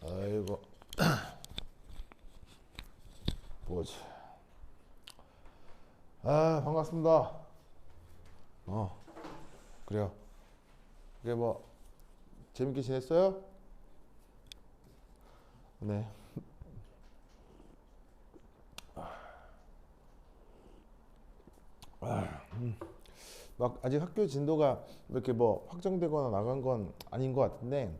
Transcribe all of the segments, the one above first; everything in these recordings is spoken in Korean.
아이고 뭐지? 아 반갑습니다. 그래요. 그게 뭐 재밌게 지냈어요? 네. 막 아직 학교 진도가 이렇게 뭐 확정되거나 나간 건 아닌 것 같은데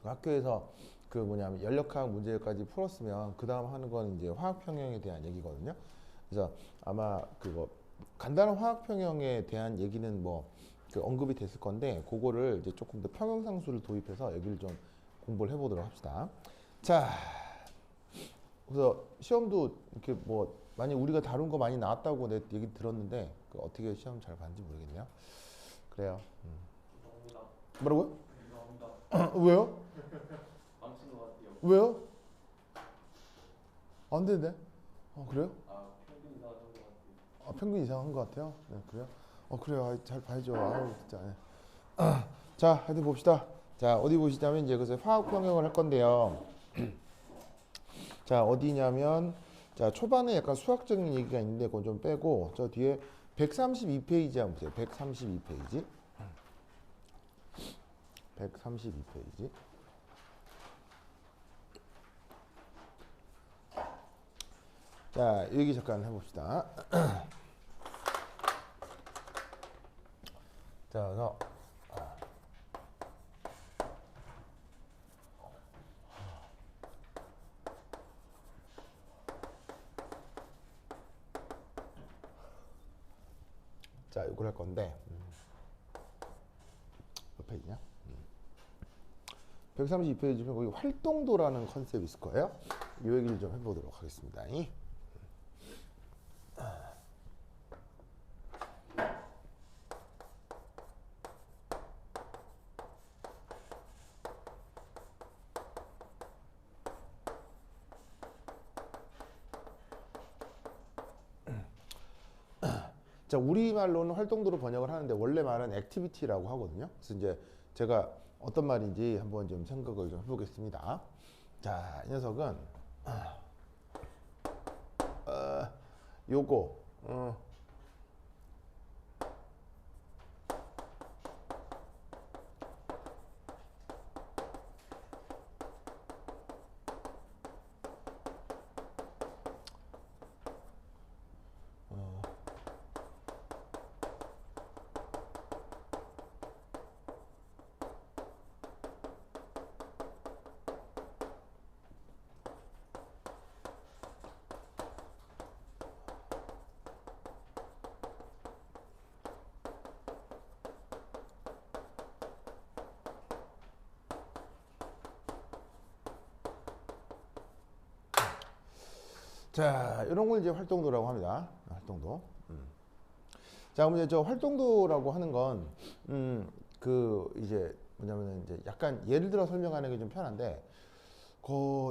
학교에서 그 뭐냐면 연력학 문제까지 풀었으면 그 다음 하는 건 이제 화학 평형에 대한 얘기거든요. 그래서 아마 그거 간단한 화학 평형에 대한 얘기는 뭐 그 언급이 됐을 건데 그거를 이제 조금 더 평형상수를 도입해서 여기를 좀 공부를 해보도록 합시다. 자, 그래서 시험도 이렇게 뭐 많이 우리가 다룬 거 많이 나왔다고 내 얘기 들었는데 그 어떻게 시험 잘 봤는지 모르겠네요. 그래요. 뭐라고요? 왜요? 망친 것 같아요. 왜요? 안 되는데? 그래요? 평균 이상한 것 같아요. 평균 이상한 것 같아요. 네, 그래요? 그래요. 잘 봐야죠. 아우, 진짜. 네. 자, 하여튼 봅시다. 자, 어디 보시자면 이제 그래서 화학 평형을 할 건데요. 자, 어디냐면 자, 초반에 약간 수학적인 얘기가 있는데 그건 좀 빼고 저 뒤에 132페이지 한번 보세요. 132페이지. 132페이지. 자, 여기 잠깐 해봅시다. 자, 그래서 자, 이걸 할 건데 몇 페이지냐? 132페이지면 거기 활동도라는 컨셉이 있을 거예요. 이 얘기를 좀 해보도록 하겠습니다. 자, 우리말로는 활동도로 번역을 하는데 원래 말은 액티비티라고 하거든요. 그래서 이제 제가 어떤 말인지 한번 좀 생각을 좀 해보겠습니다. 자, 이 녀석은 요거 자, 이런 걸 이제 활동도라고 합니다. 활동도. 자, 그럼 이제 저 활동도라고 하는 건, 그 이제 뭐냐면은 이제 약간 예를 들어 설명하는 게 좀 편한데,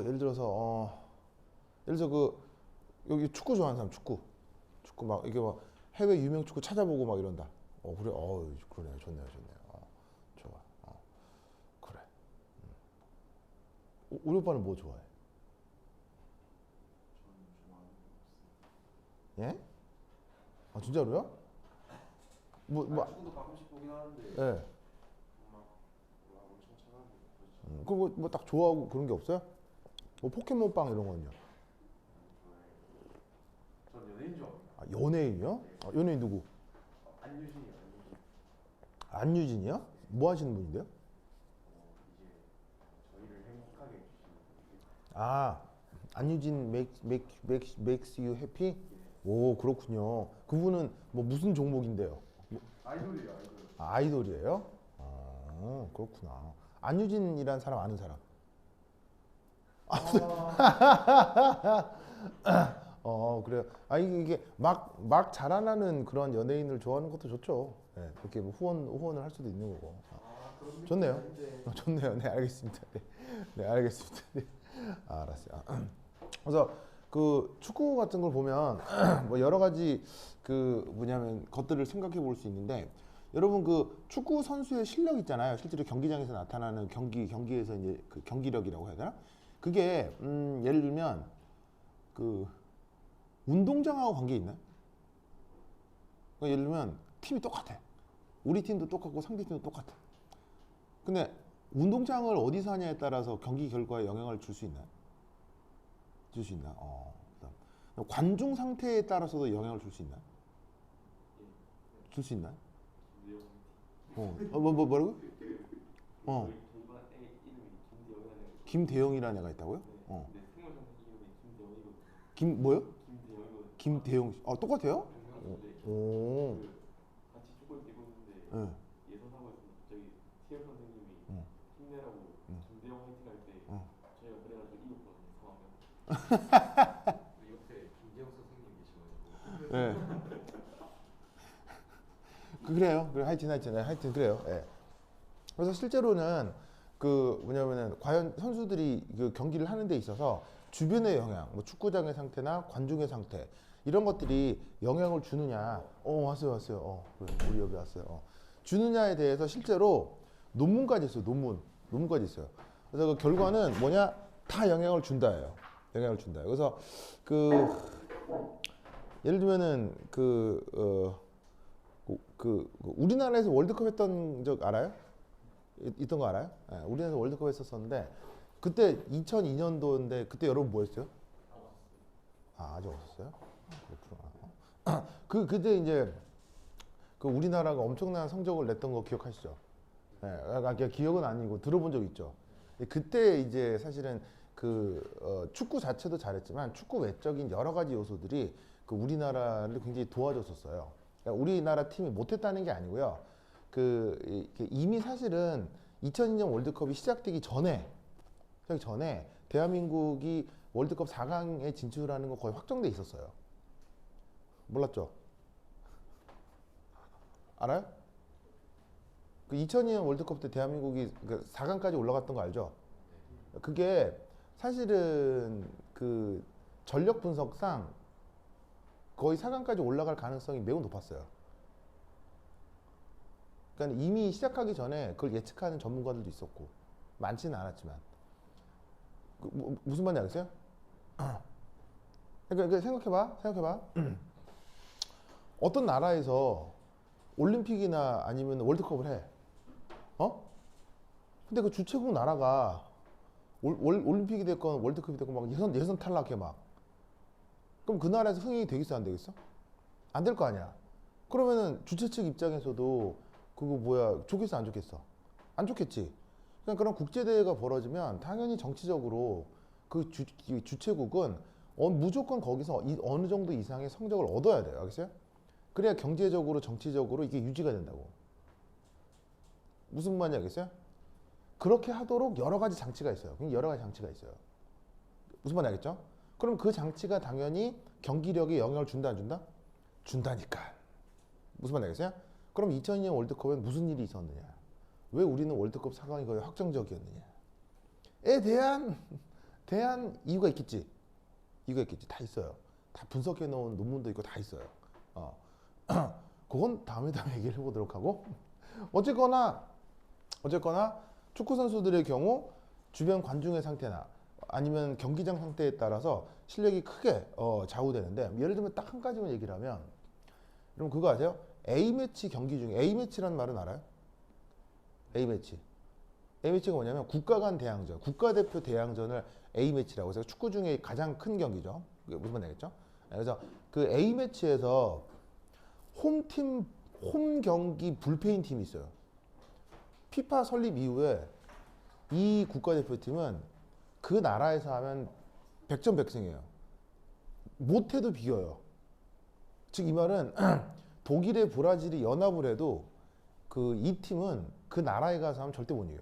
예를 들어서, 예를 들어서 여기 축구 좋아하는 사람 축구 막, 이게 막 해외 유명 축구 찾아보고 막 이런다. 그래, 그러네, 좋네요. 좋아. 그래. 우리 오빠는 뭐 좋아해? 저는 좋아하는 게 없어요. 예? 진짜로요? 축구도 가끔씩 보긴 하는데 예. 막 엄청 찾아보고 그렇죠. 그럼 뭐 딱 좋아하고 그런 게 없어요? 뭐 포켓몬빵 이런 거는요? 전 연예인 좋아합니다. 연예인이요? 연예인 누구? 안유진이요. 안유진이요? 뭐 하시는 분인데요? 이제 저희를 행복하게 해주시는 분이에요. 안유진 makes you happy? 오, 그렇군요. 그분은 뭐 무슨 종목인데요? 아이돌이에요, 아이돌. 아이돌이에요? 그렇구나. 안유진이란 사람 아는 사람? 그래요. 이게 막 자라나는 그런 연예인을 좋아하는 것도 좋죠. 네, 그렇게 뭐 후원을 할 수도 있는 거고. 그런 좋네요. 느낌인데. 좋네요. 네, 알겠습니다. 네, 알겠습니다. 네, 알았어요. 그래서 그 축구 같은 걸 보면 뭐 여러 가지 그 뭐냐면 것들을 생각해 볼 수 있는데 여러분 그 축구 선수의 실력 있잖아요. 실제로 경기장에서 나타나는 경기에서 이제 그 경기력이라고 해야 되나? 그게 예를 들면 그 운동장하고 관계 있나요? 그러니까 예를 들면 팀이 똑같아. 우리 팀도 똑같고 상대 팀도 똑같아. 근데 운동장을 어디서 하냐에 따라서 경기 결과에 영향을 줄 수 있나요? 줄 수 있나? 그다음 관중 상태에 따라서도 영향을 줄 수 있나요? 줄 수 있나요? 뭐라고? 김대영이라는 애가 있다고요? 김 뭐요? 김대영 씨. 똑같아요? 오. 같이 축구를 뛰고 있는데 네. 예선하고에서 갑자기 체육 선생님이 힘내라고 김대영 화이팅 할 때 저희가 그래가지고 이겼거든요. 상황을. 옆에 김재영 선생님 계시거든요. 네. 그래요. 그래 하여튼 그래요. 예. 그래서 실제로는 그 뭐냐면은 과연 선수들이 그 경기를 하는 데 있어서 주변의 영향, 뭐 축구장의 상태나 관중의 상태 이런 것들이 영향을 주느냐? 왔어요. 그래, 우리 여기 왔어요. 주느냐에 대해서 실제로 논문까지 있어요. 논문까지 있어요. 그래서 그 결과는 뭐냐? 다 영향을 준다예요. 영향을 준다. 그래서 그 예를 들면은 우리나라에서 월드컵 했던 적 알아요? 있던 거 알아요? 네, 우리나라에서 월드컵 했었었는데 그때 2002년도인데 그때 여러분 뭐 했어요? 아직 없었어요? 그렇구나. 그때 이제 그 우리나라가 엄청난 성적을 냈던 거 기억하시죠? 네, 기억은 아니고 들어본 적 있죠. 그때 이제 사실은 축구 자체도 잘했지만 축구 외적인 여러 가지 요소들이 그 우리나라를 굉장히 도와줬었어요. 그러니까 우리나라 팀이 못했다는 게 아니고요. 이미 사실은 2002년 월드컵이 시작되기 전에 대한민국이 월드컵 4강에 진출하는 거 거의 확정돼 있었어요. 몰랐죠? 알아요? 그 2002년 월드컵 때 대한민국이 4강까지 올라갔던 거 알죠? 그게 사실은 그 전력 분석상 거의 4강까지 올라갈 가능성이 매우 높았어요. 그러니까 이미 시작하기 전에 그걸 예측하는 전문가들도 있었고 많지는 않았지만 무슨 말인지 알겠어요? 그러니까 생각해봐. 어떤 나라에서 올림픽이나 아니면 월드컵을 해. 근데 그 주최국 나라가 올림픽이 됐건 월드컵이 됐건 막 예선 탈락해 막. 그럼 그 나라에서 흥행이 되겠어 안 되겠어? 안 될 거 아니야. 그러면은 주최 측 입장에서도 그거 뭐야 좋겠어 안 좋겠어? 안 좋겠지. 그런 국제 대회가 벌어지면 당연히 정치적으로 그 주최국은 무조건 거기서 어느 정도 이상의 성적을 얻어야 돼요. 알겠어요? 그래야 경제적으로 정치적으로 이게 유지가 된다고. 무슨 말인지 알겠어요? 그렇게 하도록 여러 가지 장치가 있어요. 여러 가지 장치가 있어요. 무슨 말인지 알겠죠? 그럼 그 장치가 당연히 경기력에 영향을 준다 안 준다? 준다니까. 무슨 말인지 알겠어요? 그럼 2002년 월드컵엔 무슨 일이 있었느냐? 왜 우리는 월드컵 4강이 거의 확정적이었느냐? 에 대한 이유가 있겠지. 다 있어요. 다 분석해 놓은 논문도 있고 다 있어요. 그건 다음에 얘기를 해보도록 하고. 어쨌거나 축구 선수들의 경우 주변 관중의 상태나 아니면 경기장 상태에 따라서 실력이 크게 좌우되는데 예를 들면 딱 한 가지만 얘기를 하면 여러분 그거 아세요? A매치 경기 중에 A매치라는 말은 알아요? A매치가 뭐냐면 국가 간 대항전, 국가대표 대항전을 A매치라고 해서 축구 중에 가장 큰 경기죠. 그게 무슨 말인지 알겠죠? 그래서 그 A매치에서 홈 경기 불패인 팀이 있어요. 피파 설립 이후에 이 국가대표팀은 그 나라에서 하면 100점 100승이에요. 못해도 비겨요. 즉 이 말은 독일의 브라질이 연합을 해도 이 팀은 그 나라에 가서 하면 절대 못 이겨요.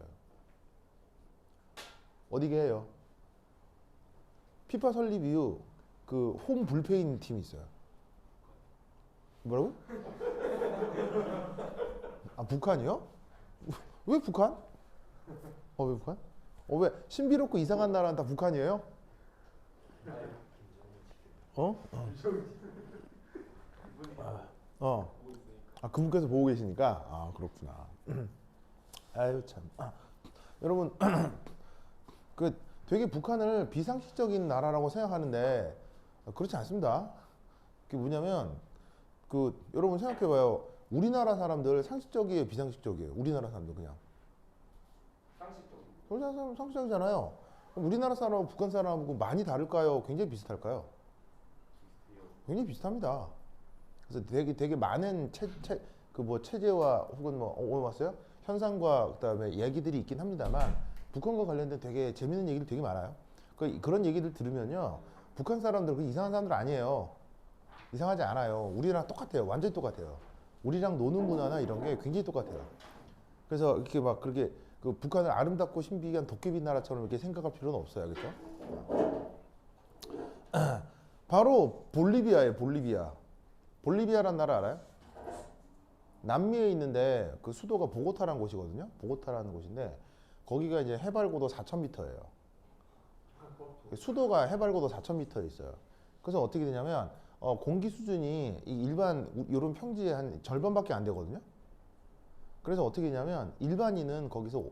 어디게 해요? 피파 설립 이후 그 홈 불패인 팀이 있어요. 뭐라고? 북한이요? 왜 북한? 왜 북한? 왜 신비롭고 이상한 나라는 다 북한이에요? 어? 그분이 어. 보고 있으니까. 아, 그분께서 보고 계시니까. 아, 그렇구나. 아유 참. 여러분 그 되게 북한을 비상식적인 나라라고 생각하는데 그렇지 않습니다. 그게 뭐냐면 그 여러분 생각해봐요. 우리나라 사람들 상식적이에요, 비상식적이에요? 우리나라 사람들 그냥. 상식적으로. 우리나라 사람 상식적이잖아요. 그럼 우리나라 사람하고 북한 사람하고 많이 다를까요? 굉장히 비슷할까요? 굉장히 비슷합니다. 그래서 되게 많은 체제와 혹은 왔어요? 현상과 그다음에 얘기들이 있긴 합니다만 북한과 관련된 되게 재밌는 얘기들 되게 많아요. 그런 얘기들 들으면요, 북한 사람들 그 이상한 사람들 아니에요. 이상하지 않아요. 우리랑 똑같아요. 완전히 똑같아요. 우리랑 노는 문화나 이런 게 굉장히 똑같아요. 그래서 이렇게 막 그렇게 그 북한을 아름답고 신비한 도깨비 나라처럼 이렇게 생각할 필요는 없어요. 그렇죠? 바로 볼리비아예요. 볼리비아. 볼리비아란 나라 알아요? 남미에 있는데 그 수도가 보고타라는 곳이거든요. 보고타라는 곳인데 거기가 이제 해발고도 4,000m예요. 수도가 해발고도 4,000m에 있어요. 그래서 어떻게 되냐면 공기 수준이 이 일반 이런 평지의 한 절반밖에 안 되거든요. 그래서 어떻게 되냐면 일반인은 거기서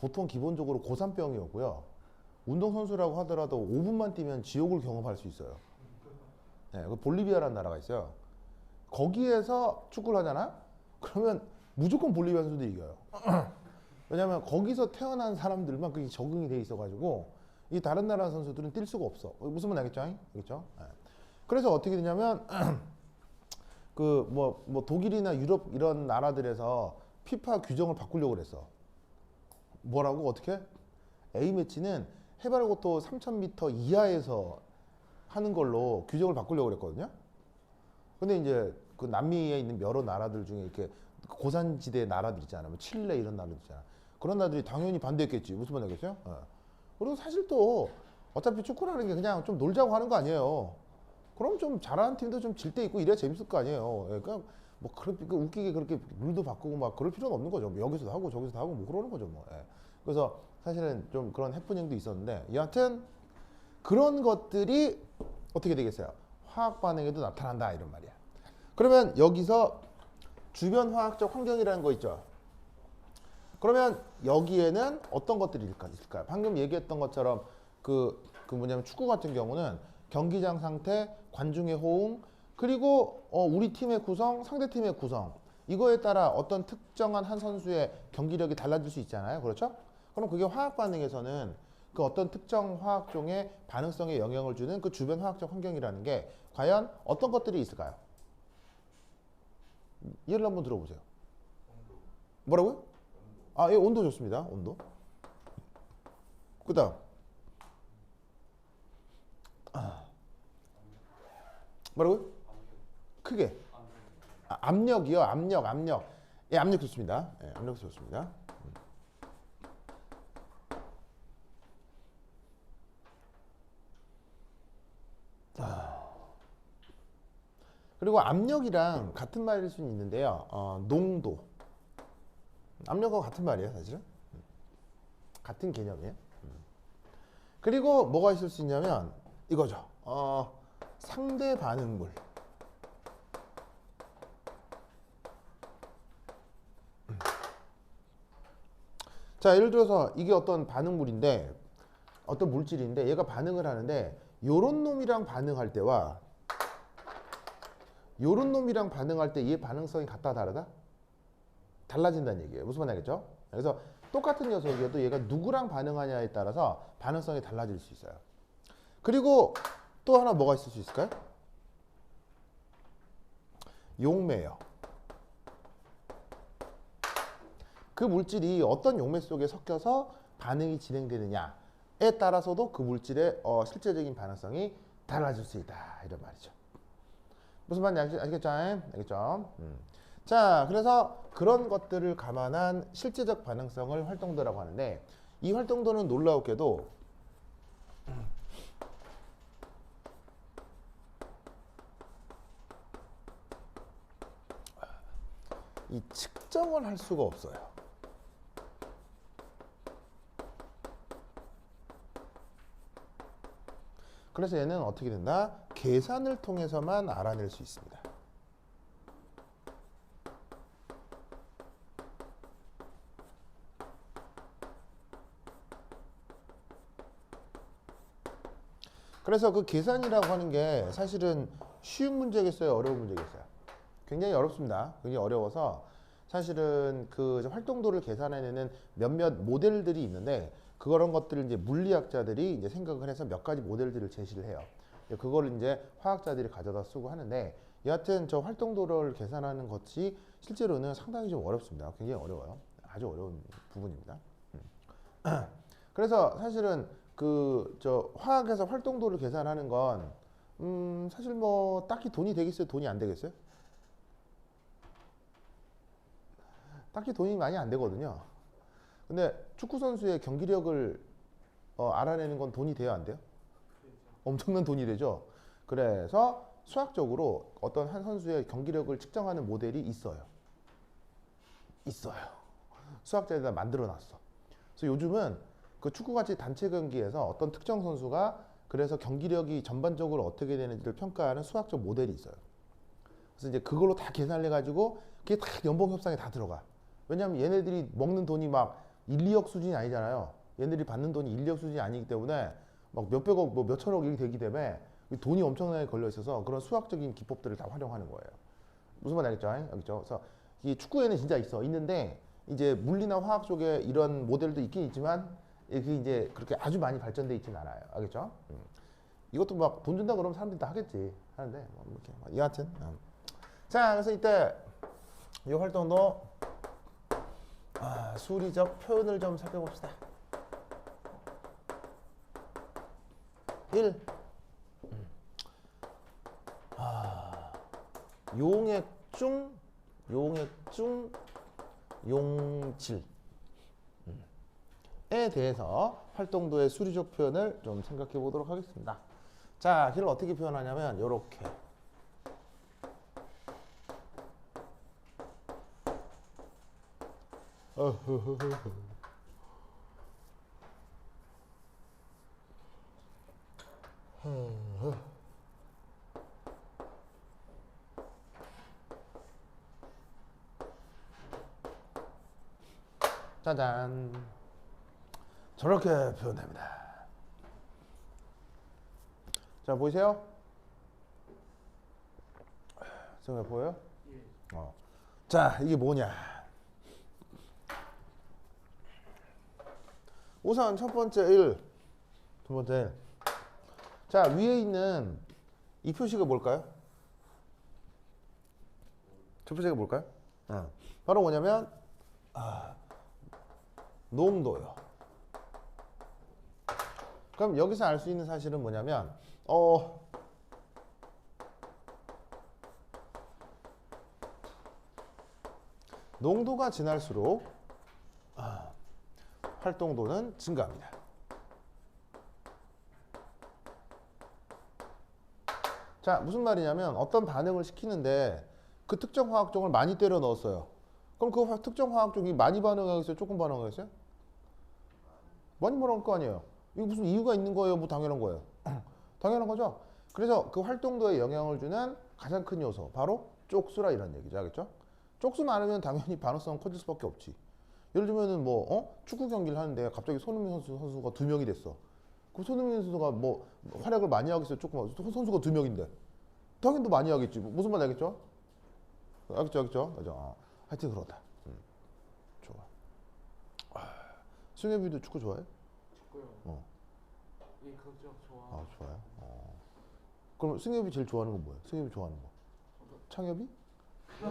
보통 기본적으로 고산병이 오고요. 운동선수라고 하더라도 5분만 뛰면 지옥을 경험할 수 있어요. 네, 그 볼리비아라는 나라가 있어요. 거기에서 축구를 하잖아? 그러면 무조건 볼리비아 선수들이 이겨요. 왜냐면 거기서 태어난 사람들만 그게 적응이 돼 있어가지고 이 다른 나라 선수들은 뛸 수가 없어. 무슨 말 알겠죠? 알겠죠? 네. 그래서 어떻게 되냐면 그 독일이나 유럽 이런 나라들에서 피파 규정을 바꾸려고 그랬어. 뭐라고 어떻게? A 매치는 해발고도 3,000m 이하에서 하는 걸로 규정을 바꾸려고 그랬거든요. 근데 이제 그 남미에 있는 여러 나라들 중에 이렇게 고산지대 나라들 있잖아요. 뭐 칠레 이런 나라들 있잖아. 그런 나라들이 당연히 반대했겠지. 무슨 말 알겠어요? 그리고 사실 또 어차피 축구라는 게 그냥 좀 놀자고 하는 거 아니에요. 그럼 좀 잘하는 팀도 좀 질 때 있고 이래야 재밌을 거 아니에요. 그러니까 뭐 그렇게 웃기게 그렇게 룰도 바꾸고 막 그럴 필요는 없는 거죠. 뭐 여기서도 하고 저기서도 하고 뭐 그러는 거죠. 뭐. 그래서 사실은 좀 그런 해프닝도 있었는데 여하튼 그런 것들이 어떻게 되겠어요? 화학 반응에도 나타난다 이런 말이야. 그러면 여기서 주변 화학적 환경이라는 거 있죠. 그러면 여기에는 어떤 것들이 있을까요? 방금 얘기했던 것처럼 그 뭐냐면 축구 같은 경우는 경기장 상태, 관중의 호응, 그리고 우리 팀의 구성, 상대 팀의 구성 이거에 따라 어떤 특정한 한 선수의 경기력이 달라질 수 있잖아요. 그렇죠? 그럼 그게 화학 반응에서는 그 어떤 특정 화학종의 반응성에 영향을 주는 그 주변 화학적 환경이라는 게 과연 어떤 것들이 있을까요? 예를 한번 들어보세요. 뭐라고요? 아, 예, 온도 좋습니다. 온도. 그 다음. 뭐라고요? 크게. 압력이요. 압력. 예, 압력 좋습니다. 예, 압력 좋습니다. 그리고 압력이랑 같은 말일 수는 있는데요. 농도. 압력하고 같은 말이에요, 사실은. 같은 개념이에요. 그리고 뭐가 있을 수 있냐면 이거죠. 상대 반응물. 자, 예를 들어서 이게 어떤 반응물인데 어떤 물질인데 얘가 반응을 하는데 요런 놈이랑 반응할 때와 요런 놈이랑 반응할 때 얘 반응성이 같다 다르다? 달라진다는 얘기예요. 무슨 말 알겠죠? 그래서 똑같은 녀석이어도 얘가 누구랑 반응하냐에 따라서 반응성이 달라질 수 있어요. 그리고 또 하나 뭐가 있을 수 있을까요? 용매요. 그 물질이 어떤 용매 속에 섞여서 반응이 진행되느냐에 따라서도 그 물질의 실제적인 반응성이 달라질 수 있다. 이런 말이죠. 무슨 말인지 알겠죠? 알겠죠? 자, 그래서 그런 것들을 감안한 실제적 반응성을 활동도라고 하는데 이 활동도는 놀라웠게도 이 측정을 할 수가 없어요. 그래서 얘는 어떻게 된다? 계산을 통해서만 알아낼 수 있습니다. 그래서 그 계산이라고 하는 게 사실은 쉬운 문제겠어요? 어려운 문제겠어요? 굉장히 어렵습니다. 굉장히 어려워서 사실은 그 활동도를 계산해내는 몇몇 모델들이 있는데 그런 것들을 이제 물리학자들이 이제 생각을 해서 몇 가지 모델들을 제시를 해요. 그걸 이제 화학자들이 가져다 쓰고 하는데 여하튼 저 활동도를 계산하는 것이 실제로는 상당히 좀 어렵습니다. 굉장히 어려워요. 아주 어려운 부분입니다. 그래서 사실은 그 저 화학에서 활동도를 계산하는 건 사실 뭐 딱히 돈이 되겠어요? 돈이 안 되겠어요? 딱히 돈이 많이 안 되거든요. 근데 축구 선수의 경기력을 알아내는 건 돈이 돼야 안 돼요? 엄청난 돈이 되죠. 그래서 수학적으로 어떤 한 선수의 경기력을 측정하는 모델이 있어요. 수학자에다 만들어 놨어. 그래서 요즘은 그 축구같이 단체 경기에서 어떤 특정 선수가 그래서 경기력이 전반적으로 어떻게 되는지를 평가하는 수학적 모델이 있어요. 그래서 이제 그걸로 다 계산을 해가지고 그게 다 연봉 협상에 다 들어가. 왜냐하면 얘네들이 먹는 돈이 막 1, 2억 수준이 아니잖아요. 얘네들이 받는 돈이 1, 2억 수준이 아니기 때문에 막 몇백억, 뭐 몇천억 이렇게 되기 때문에 돈이 엄청나게 걸려 있어서 그런 수학적인 기법들을 다 활용하는 거예요. 무슨 말 알겠죠? 알겠죠? 그래서 이 축구에는 진짜 있는데 이제 물리나 화학 쪽에 이런 모델도 있긴 있지만 그게 이제 그렇게 아주 많이 발전돼 있지는 않아요. 알겠죠? 이것도 막 돈 준다 그러면 사람들이 다 하겠지. 하는데 뭐 이렇게 여하튼 자, 그래서 이때 이 활동도 수리적 표현을 좀 살펴봅시다. 1. 용액중 용질에 대해서 활동도의 수리적 표현을 좀 생각해 보도록 하겠습니다. 자, 이걸 어떻게 표현하냐면 요렇게 짜잔 저렇게 표현됩니다. 자, 보이세요? 지금 보여요? 자, 이게 뭐냐? 우선 첫 번째 1, 두 번째 1. 자, 위에 있는 이 표시가 뭘까요? 저 표시가 뭘까요? 바로 뭐냐면 농도요. 그럼 여기서 알 수 있는 사실은 뭐냐면 농도가 지날수록 활동도는 증가합니다. 자, 무슨 말이냐면 어떤 반응을 시키는데 그 특정 화학종을 많이 때려 넣었어요. 그럼 그 특정 화학종이 많이 반응하겠어요? 조금 반응하겠어요? 많이 반응할 거 아니에요. 이거 무슨 이유가 있는 거예요? 뭐 당연한 거예요. 당연한 거죠. 그래서 그 활동도에 영향을 주는 가장 큰 요소 바로 쪽수라 이런 얘기죠. 알겠죠? 쪽수 많으면 당연히 반응성은 커질 수밖에 없지. 예를 들면은 축구 경기를 하는데 갑자기 손흥민 선수가 2명이 됐어. 그럼 손흥민 선수가 뭐 활약을 많이 하겠어요? 조금 선수가 2명인데 당연히 더 많이 하겠지. 무슨 말 알겠죠? 알겠죠? 하여튼 그렇다. 좋아. 승엽이도 축구 좋아해? 축구요. 예, 그렇죠. 좋아요. 그럼 승엽이 제일 좋아하는 건 뭐예요? 승엽이 좋아하는 거? 창엽이? 네?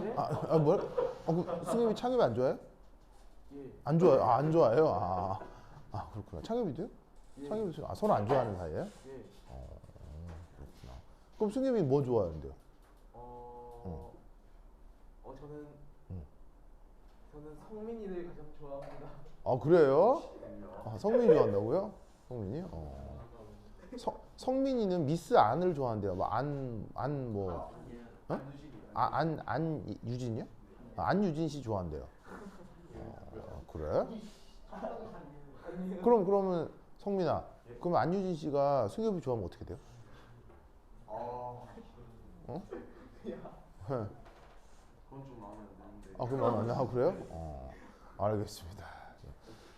뭐야? 그럼 승엽이 창엽이 안 좋아해? 예. 안 좋아요? 안 좋아해요? 그렇구나. 창엽이도요? 예. 창엽이 서로 안 좋아하는 사이예요? 예. 그렇구나. 그럼 승엽이 뭐 좋아하는데요? 저는 성민이를 가장 좋아합니다. 그래요? 성민이 좋아한다고요? 성민이? 성민이는 미스 안을 좋아한대요. 안유진이요? 안유진 씨 좋아한대요. 그래? 그러면 성민아, 그럼 안유진 씨가 승엽이 좋아하면 어떻게 돼요? 그건 좀 마음에 안 드는데. 그럼 마음에 안 나? 그래요? 알겠습니다.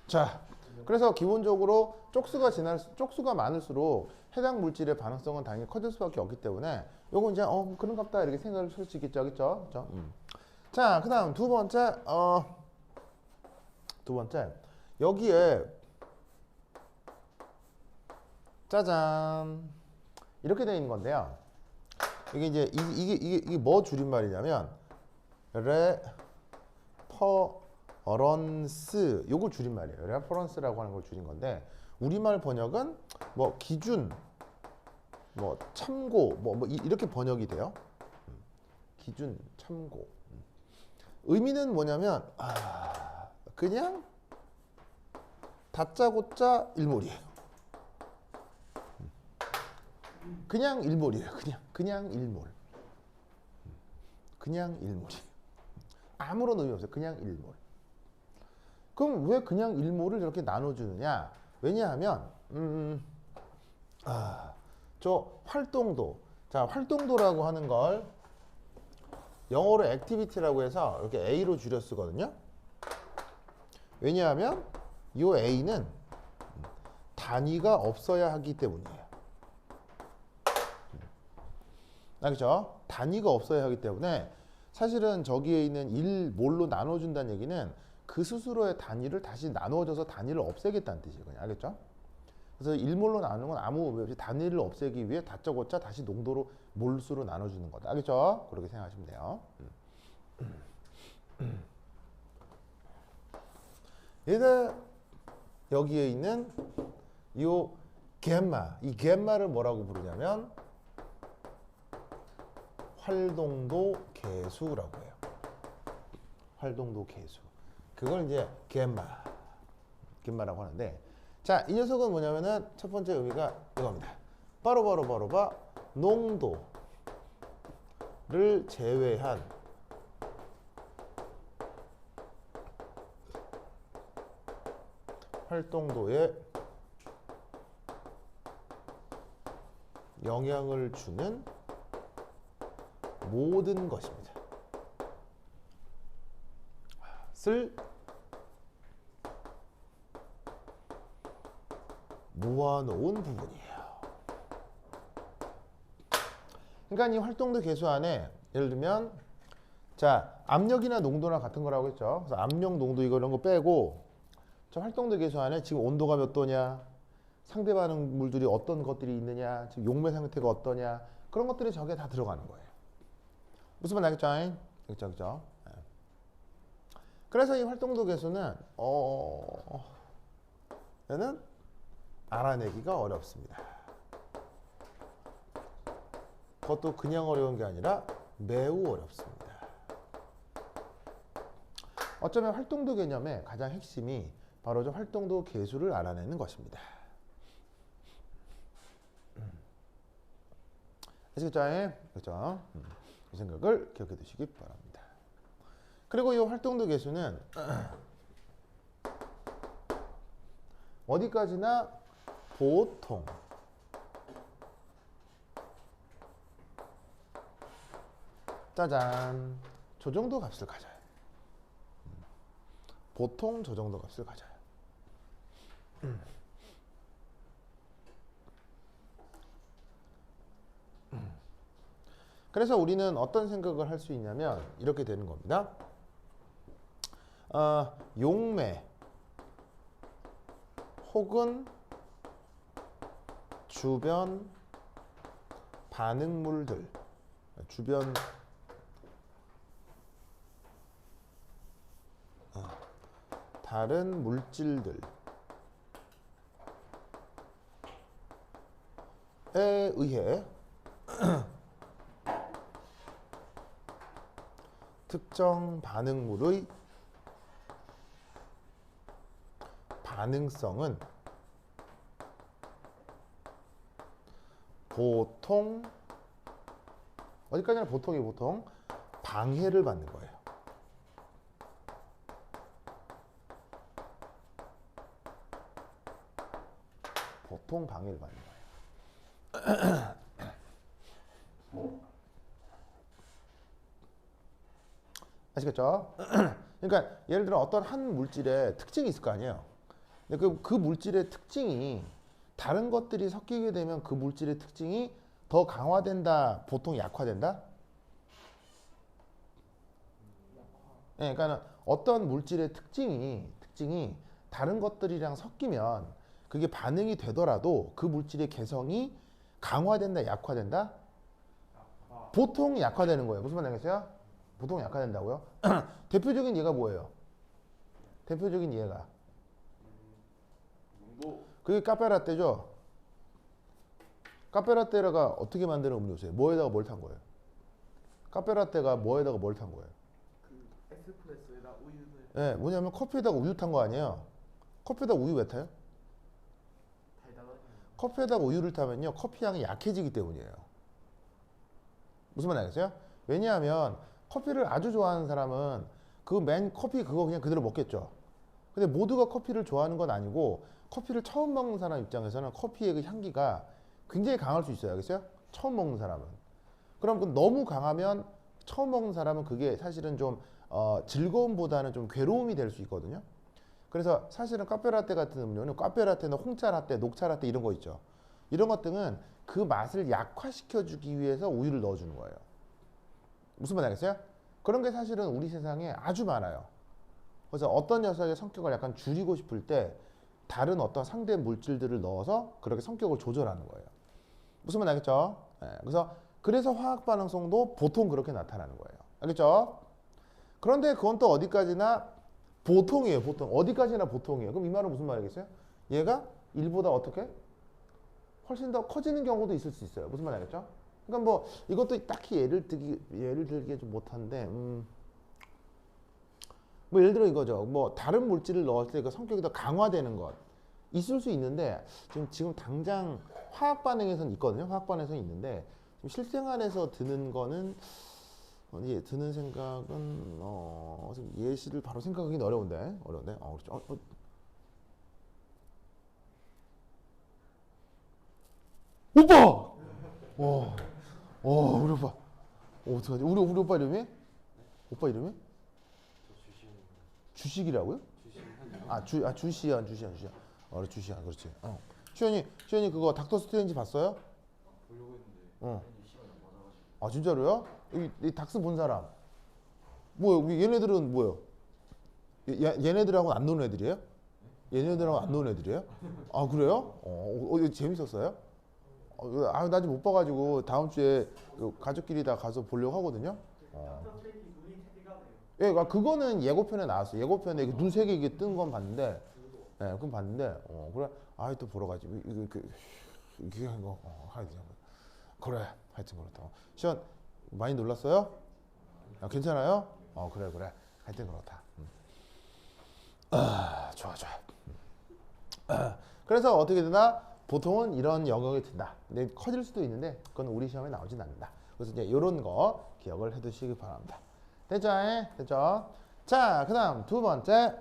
자, 그래서 기본적으로 쪽수가 많을수록 해당 물질의 반응성은 당연히 커질 수밖에 없기 때문에 요건 이제 그런갑다 이렇게 생각을 할 수 있겠죠, 그렇죠? 자, 그다음 두 번째 여기에 짜잔 이렇게 되어 있는 건데요. 이게 이제 이게 뭐 줄임말이냐면 레퍼런스 요거 줄임말이에요. 레퍼런스라고 하는 걸 줄인 건데 우리말 번역은 뭐 기준, 뭐 참고, 이렇게 번역이 돼요. 기준, 참고. 의미는 뭐냐면 그냥 다짜고짜 일몰이에요. 그냥 일몰이에요. 그냥 일몰. 그냥 일몰이에요. 아무런 의미 없어요. 그냥 일몰. 그럼 왜 그냥 일몰을 이렇게 나눠주느냐? 왜냐하면 저 활동도, 자 활동도라고 하는 걸 영어로 액티비티라고 해서 이렇게 A로 줄여 쓰거든요. 왜냐하면 이 A는 단위가 없어야 하기 때문이에요. 알겠죠? 단위가 없어야 하기 때문에 사실은 저기에 있는 1몰로 나눠준다는 얘기는 그 스스로의 단위를 다시 나누어져서 단위를 없애겠다는 뜻이거든요. 알겠죠? 그래서 1몰로 나누는 건 아무 의미 없이 단위를 없애기 위해 다짜고짜 다시 농도로 몰수로 나눠주는 거다. 알겠죠? 그렇게 생각하시면 돼요. 얘가 여기에 있는 이 겜마를 뭐라고 부르냐면 활동도 계수라고 해요. 활동도 계수. 그걸 이제 겜마라고 하는데, 자, 이 녀석은 뭐냐면은 첫 번째 의미가 이겁니다. 바로 농도를 제외한 활동도에 영향을 주는 모든 것입니다. 쓸 모아놓은 부분이에요. 그러니까 이 활동도 계수 안에 예를 들면 자 압력이나 농도나 같은 거라고 했죠. 그래서 압력, 농도 이런 거 빼고 저 활동도 계수 안에 지금 온도가 몇 도냐, 상대 반응 물들이 어떤 것들이 있느냐, 지금 용매 상태가 어떠냐, 그런 것들이 저게 다 들어가는 거예요. 무슨 말 알겠죠? 그렇죠? 그래서 이 활동도 계수는 얘는 알아내기가 어렵습니다. 그것도 그냥 어려운 게 아니라 매우 어렵습니다. 어쩌면 활동도 개념의 가장 핵심이 바로 저 활동도 계수를 알아내는 것입니다. 아시겠죠? 그렇죠? 이 생각을 기억해 두시기 바랍니다. 그리고 이 활동도 계수는 어디까지나 보통 짜잔 저 정도 값을 가져요. 보통 저 정도 값을 가져요. 그래서 우리는 어떤 생각을 할 수 있냐면 이렇게 되는 겁니다. 용매 혹은 주변 반응물들, 주변 다른 물질들에 의해 특정 반응물의 반응성은 보통 어디까지나 보통 방해를 받는 거예요. 보통 방해를 받는 거예요. 아시겠죠? 그러니까 예를 들어 어떤 한 물질의 특징이 있을 거 아니에요. 근데 그 물질의 특징이 다른 것들이 섞이게 되면 그 물질의 특징이 더 강화된다, 보통 약화된다? 예, 그러니까 어떤 물질의 특징이 다른 것들이랑 섞이면 그게 반응이 되더라도 그 물질의 개성이 강화된다, 약화된다? 보통 약화되는 거예요. 무슨 말이겠어요? 보통 약화된다고요? 대표적인 예가 뭐예요? 대표적인 예가 농도 그게 카페라떼죠. 카페라떼가 어떻게 만드는 음료수예요? 뭐에다가 뭘 탄 거예요? 카페라떼가 뭐에다가 뭘 탄 거예요? 그 에스프레소에다 우유를 예, 뭐냐면 커피에다가 우유 탄 거 아니에요? 커피에다가 우유 왜 타요? 달달하게 커피에다가 우유를 타면요, 커피 향이 약해지기 때문이에요. 무슨 말 알겠어요? 왜냐하면 커피를 아주 좋아하는 사람은 그 맨 커피 그거 그냥 그대로 먹겠죠. 근데 모두가 커피를 좋아하는 건 아니고 커피를 처음 먹는 사람 입장에서는 커피의 그 향기가 굉장히 강할 수 있어요. 알겠어요? 처음 먹는 사람은. 그럼 그 너무 강하면 처음 먹는 사람은 그게 사실은 좀 즐거움보다는 좀 괴로움이 될 수 있거든요. 그래서 사실은 카페라떼 같은 음료는 카페라떼나 홍차라떼, 녹차라떼 이런 거 있죠. 이런 것들은 그 맛을 약화시켜주기 위해서 우유를 넣어주는 거예요. 무슨 말 알겠어요? 그런 게 사실은 우리 세상에 아주 많아요. 그래서 어떤 녀석의 성격을 약간 줄이고 싶을 때 다른 어떤 상대 물질들을 넣어서 그렇게 성격을 조절하는 거예요. 무슨 말 알겠죠? 네, 그래서 화학 반응성도 보통 그렇게 나타나는 거예요. 알겠죠? 그런데 그건 또 어디까지나 보통이에요. 보통 어디까지나 보통이에요. 그럼 이 말은 무슨 말이겠어요? 얘가 1보다 어떻게 훨씬 더 커지는 경우도 있을 수 있어요. 무슨 말 알겠죠? 그러니까 뭐 이것도 딱히 예를 들기 좀 못한데 뭐 예를 들어 이거죠. 뭐 다른 물질을 넣었을 때 그 성격이 더 강화되는 것 있을 수 있는데 지금 당장 화학 반응에서는 있거든요. 화학 반응에서는 있는데 지금 실생활에서 드는 거는 드는 생각은 지금 예시를 바로 생각하기는 어려운데 그렇죠. 오빠! 우리 오빠. 어떡하지? 우리 오빠 이름이? 오빠 이름이? 주식이라고요? 주시연. 그래, 주시연, 그렇지. 시연이 그거 닥터 스트레인지 봤어요? 보려고 했는데 어. 시간이 안 맞아가지고. 아, 진짜로요? 이 닥스 본 사람. 뭐요? 얘네들은 뭐요? 얘네들하고 안 노는 애들이에요? 얘네들하고 안 노는 애들이에요? 아, 그래요? 이거 재밌었어요? 나 아직 못 봐가지고 다음 주에 가족끼리 다 가서 보려고 하거든요. 예, 그거는 예고편에 나왔어요. 예고편에 눈 세 개 이게 뜬 건 봤는데, 예, 그건 봤는데, 그래, 또 보러 가지. 이게 한 거, 하여튼 그래, 하여튼 그렇다. 시원 많이 놀랐어요? 괜찮아요? 그래, 하여튼 그렇다. 좋아. 그래서 어떻게 되나? 보통은 이런 영역이 든다. 근데 커질 수도 있는데 그건 우리 시험에 나오진 않는다. 그래서 이제 이런 거 기억을 해두시기 바랍니다. 됐죠? 됐죠? 자, 그 다음 두 번째.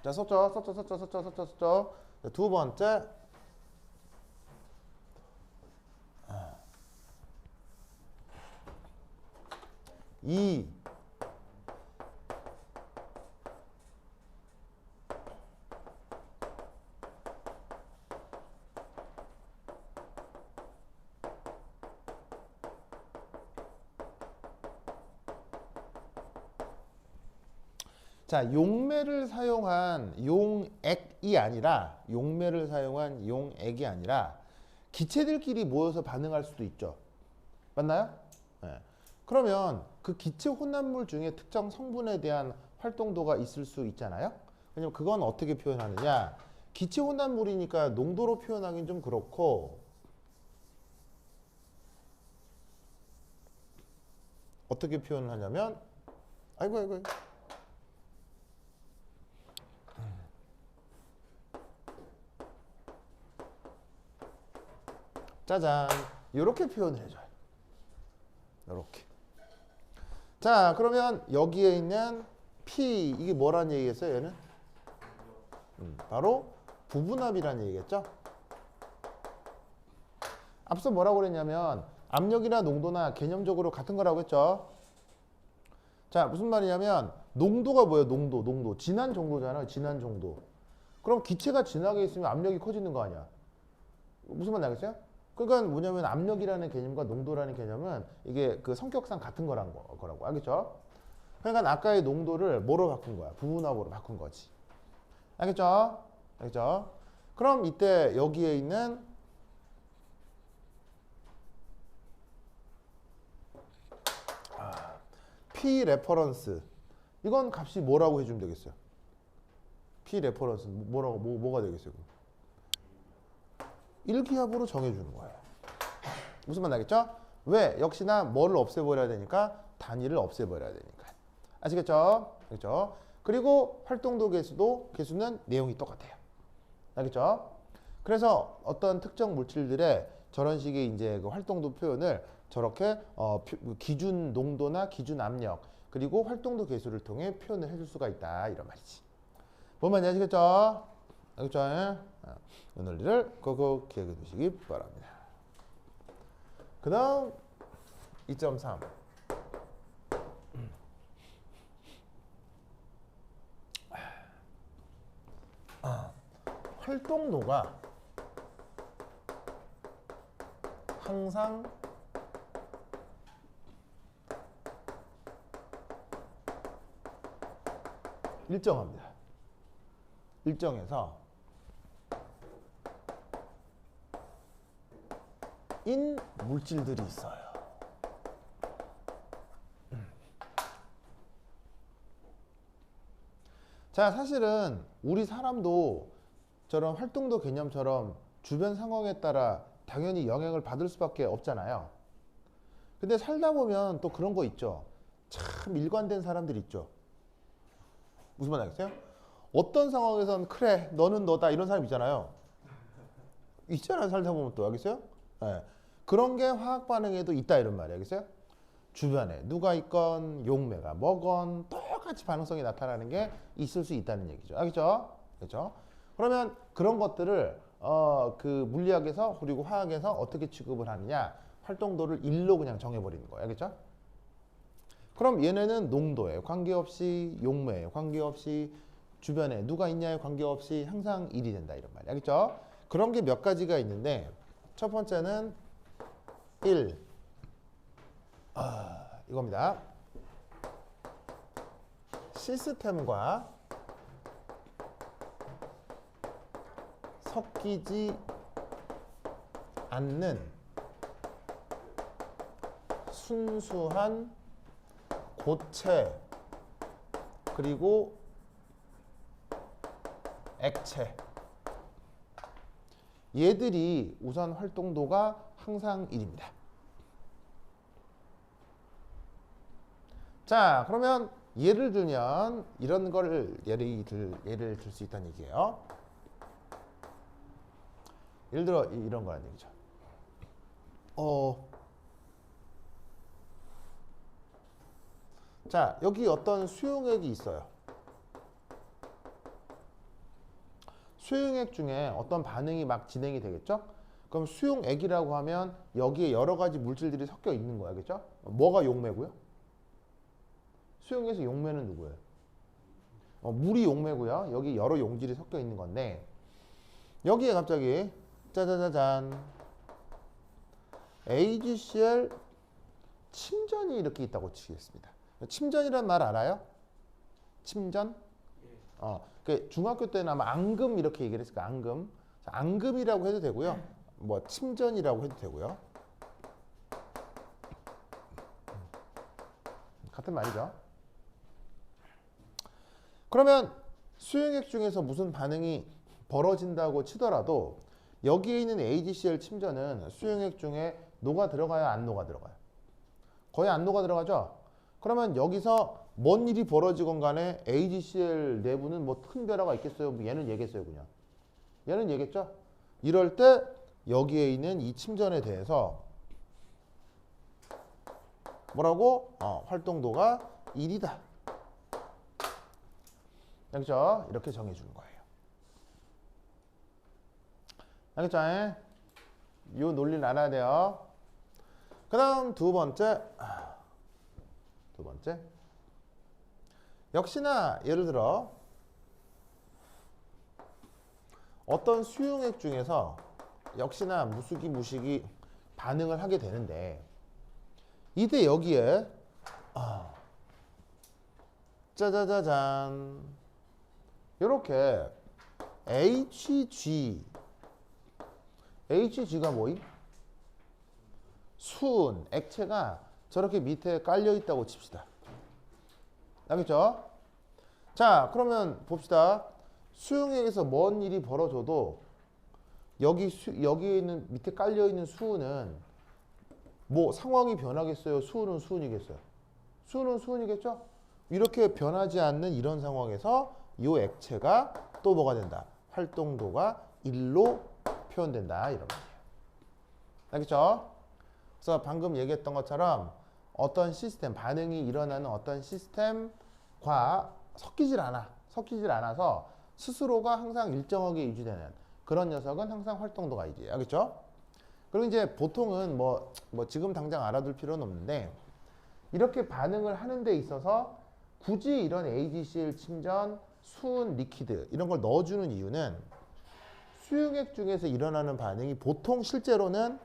자, 썼죠? 자, 두 번째. 이 자, 용매를 사용한 용액이 아니라 기체들끼리 모여서 반응할 수도 있죠. 맞나요? 네. 그러면 그 기체 혼합물 중에 특정 성분에 대한 활동도가 있을 수 있잖아요. 왜냐면 그건 어떻게 표현하느냐? 기체 혼합물이니까 농도로 표현하기는 좀 그렇고 어떻게 표현을 하냐면 아이고 짜잔, 이렇게 표현을 해줘요. 이렇게. 자, 그러면 여기에 있는 P 이게 뭐라는 얘기겠어요? 얘는 바로 부분압이라는 얘기겠죠? 앞서 뭐라고 그랬냐면 압력이나 농도나 개념적으로 같은 거라고 했죠? 자, 무슨 말이냐면 농도가 뭐예요? 농도. 진한 정도잖아요. 진한 정도. 그럼 기체가 진하게 있으면 압력이 커지는 거 아니야? 무슨 말 나겠어요? 그러니까 뭐냐면 압력이라는 개념과 농도라는 개념은 이게 그 성격상 같은 거라고. 알겠죠? 그러니까 아까의 농도를 뭐로 바꾼 거야? 부분압으로 바꾼 거지. 알겠죠? 알겠죠? 그럼 이때 여기에 있는 P 레퍼런스 이건 값이 뭐라고 해주면 되겠어요? P 레퍼런스 뭐가 되겠어요? 1기압으로 정해주는 거예요. 무슨 말 나겠죠? 왜? 역시나 뭐를 없애버려야 되니까 단위를 없애버려야 되니까. 아시겠죠? 알겠죠? 그리고 활동도 개수는 내용이 똑같아요. 알겠죠? 그래서 어떤 특정 물질들의 저런 식의 이제 그 활동도 표현을 저렇게 기준 농도나 기준 압력 그리고 활동도 개수를 통해 표현을 해줄 수가 있다 이런 말이지. 뭔 말인지 아시겠죠? 알겠죠? 이 논리를 꼭 기억해 두시기 바랍니다. 그 다음 2.3 활동도가 항상 일정합니다. 일정해서 인 물질들이 있어요. 자, 사실은 우리 사람도 저런 활동도 개념처럼 주변 상황에 따라 당연히 영향을 받을 수밖에 없잖아요. 근데 살다 보면 또 그런 거 있죠. 참 일관된 사람들 있죠. 무슨 말 알겠어요? 어떤 상황에선 그래 너는 너다 이런 사람 있잖아요. 있잖아요. 살다 보면 또 알겠어요? 네. 그런 게 화학 반응에도 있다 이런 말이에요. 알겠어요? 주변에 누가 있건 용매가 뭐건 똑같이 반응성이 나타나는 게 있을 수 있다는 얘기죠. 알겠죠? 그렇죠? 그러면 그런 것들을 그 물리학에서 그리고 화학에서 어떻게 취급을 하느냐? 활동도를 1로 그냥 정해버리는 거예요. 알겠죠? 그럼 얘네는 농도에 관계없이 용매에 관계없이 주변에 누가 있냐에 관계없이 항상 1이 된다 이런 말이에요. 알겠죠? 그런 게 몇 가지가 있는데 첫 번째는 1 이겁니다. 시스템과 섞이지 않는 순수한 고체 그리고 액체 얘들이 우선 활동도가 항상 1입니다. 자, 그러면 예를 들면 이런 거를 예를 들 수 있다는 얘기예요. 예를 들어 이런 거라는 얘기죠. 자, 여기 어떤 수용액이 있어요. 수용액 중에 어떤 반응이 막 진행이 되겠죠? 그럼 수용액이라고 하면 여기에 여러 가지 물질들이 섞여 있는 거야. 그죠? 뭐가 용매고요? 수용액에서 용매는 누구예요? 물이 용매고요. 여기 여러 용질이 섞여 있는 건데 여기에 갑자기 짜자자잔 AgCl 침전이 이렇게 있다고 치겠습니다. 침전이란 말 알아요? 침전? 그 중학교 때는 아마 앙금 이렇게 얘기를 했을 거예요. 앙금. 앙금이라고 해도 되고요. 뭐 침전이라고 해도 되고요. 같은 말이죠. 그러면 수용액 중에서 무슨 반응이 벌어진다고 치더라도 여기에 있는 AgCl 침전은 수용액 중에 녹아 들어가요? 안 녹아 들어가요? 거의 안 녹아 들어가죠? 그러면 여기서 뭔 일이 벌어지건 간에 AgCl 내부는 뭐 큰 변화가 있겠어요? 얘는 얘겠어요 그냥. 얘는 얘겠죠? 이럴 때 여기에 있는 이 침전에 대해서 뭐라고? 활동도가 1이다. 알겠죠? 이렇게 정해주는 거예요. 알겠죠? 이 논리는 알아야 돼요. 그 다음 두 번째 역시나 예를 들어 어떤 수용액 중에서 역시나 무식이 반응을 하게 되는데 이때 여기에 짜자자잔 이렇게 HG가 뭐임? 수은, 액체가 저렇게 밑에 깔려 있다고 칩시다. 알겠죠? 자, 그러면 봅시다. 수용액에서 뭔 일이 벌어져도 여기에 있는 밑에 깔려 있는 수은은 뭐 상황이 변하겠어요? 수은은 수은이겠어요? 수은은 수은이겠죠? 이렇게 변하지 않는 이런 상황에서 이 액체가 또 뭐가 된다? 활동도가 1로 표현된다. 이런 말이에요. 알겠죠? 그래서 방금 얘기했던 것처럼 어떤 시스템, 반응이 일어나는 어떤 시스템과 섞이질 않아서 스스로가 항상 일정하게 유지되는 그런 녀석은 항상 활동도가 이지. 알겠죠? 그리고 이제 보통은 뭐 지금 당장 알아둘 필요는 없는데 이렇게 반응을 하는 데 있어서 굳이 이런 AgCl 침전, 수은, 리퀴드 이런 걸 넣어주는 이유는 수용액 중에서 일어나는 반응이 보통 실제로는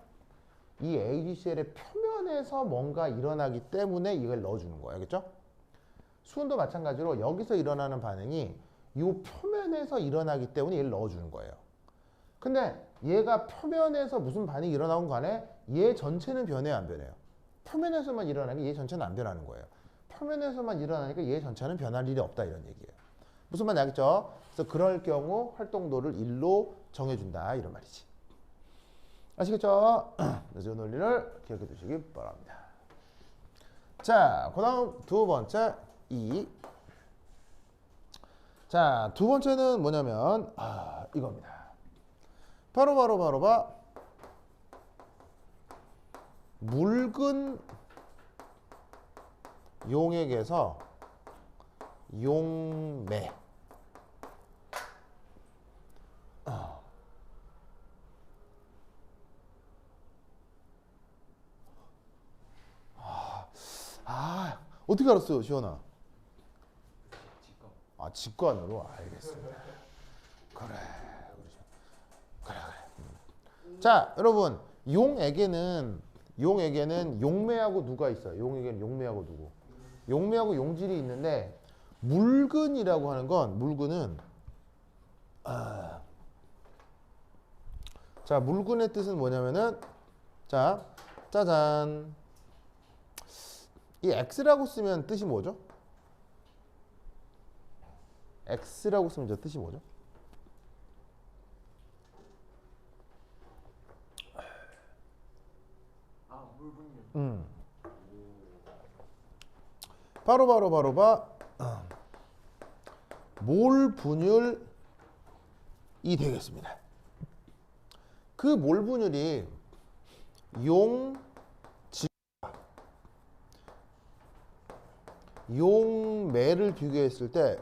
이 AgCl의 표면에서 뭔가 일어나기 때문에 이걸 넣어주는 거예요. 알겠죠? 수은도 마찬가지로 여기서 일어나는 반응이 이 표면에서 일어나기 때문에 얘를 넣어주는 거예요. 근데 얘가 표면에서 무슨 반응이 일어나건 간에 얘 전체는 변해요, 안 변해요? 표면에서만 일어나니까 얘 전체는 안 변하는 거예요. 표면에서만 일어나니까 얘 전체는 변할 일이 없다 이런 얘기예요. 무슨 말인지 알겠죠? 그래서 그럴 경우 활동도를 1로 정해준다 이런 말이지. 아시겠죠? 그래서 이 논리를 기억해 두시기 바랍니다. 자, 그 다음 두 번째 2. 자, 두 번째는 뭐냐면 이겁니다. 바로 묽은 용액에서 용매 어떻게 알았어요, 시원아? 직감. 직관으로 알겠습니다. 그래. 자, 여러분, 용액에는 용매하고 누가 있어요? 용액에는 용매하고 누구? 용매하고 용질이 있는데 묽은이라고 하는 건 묽은은 자, 묽은의 뜻은 뭐냐면은 자, 짜잔. 이 X라고 쓰면 뜻이 뭐죠? X라고 쓰면 저 뜻이 뭐죠? 물분율. 바로 몰 분율이 되겠습니다. 그 몰 분율이 용매를 비교했을 때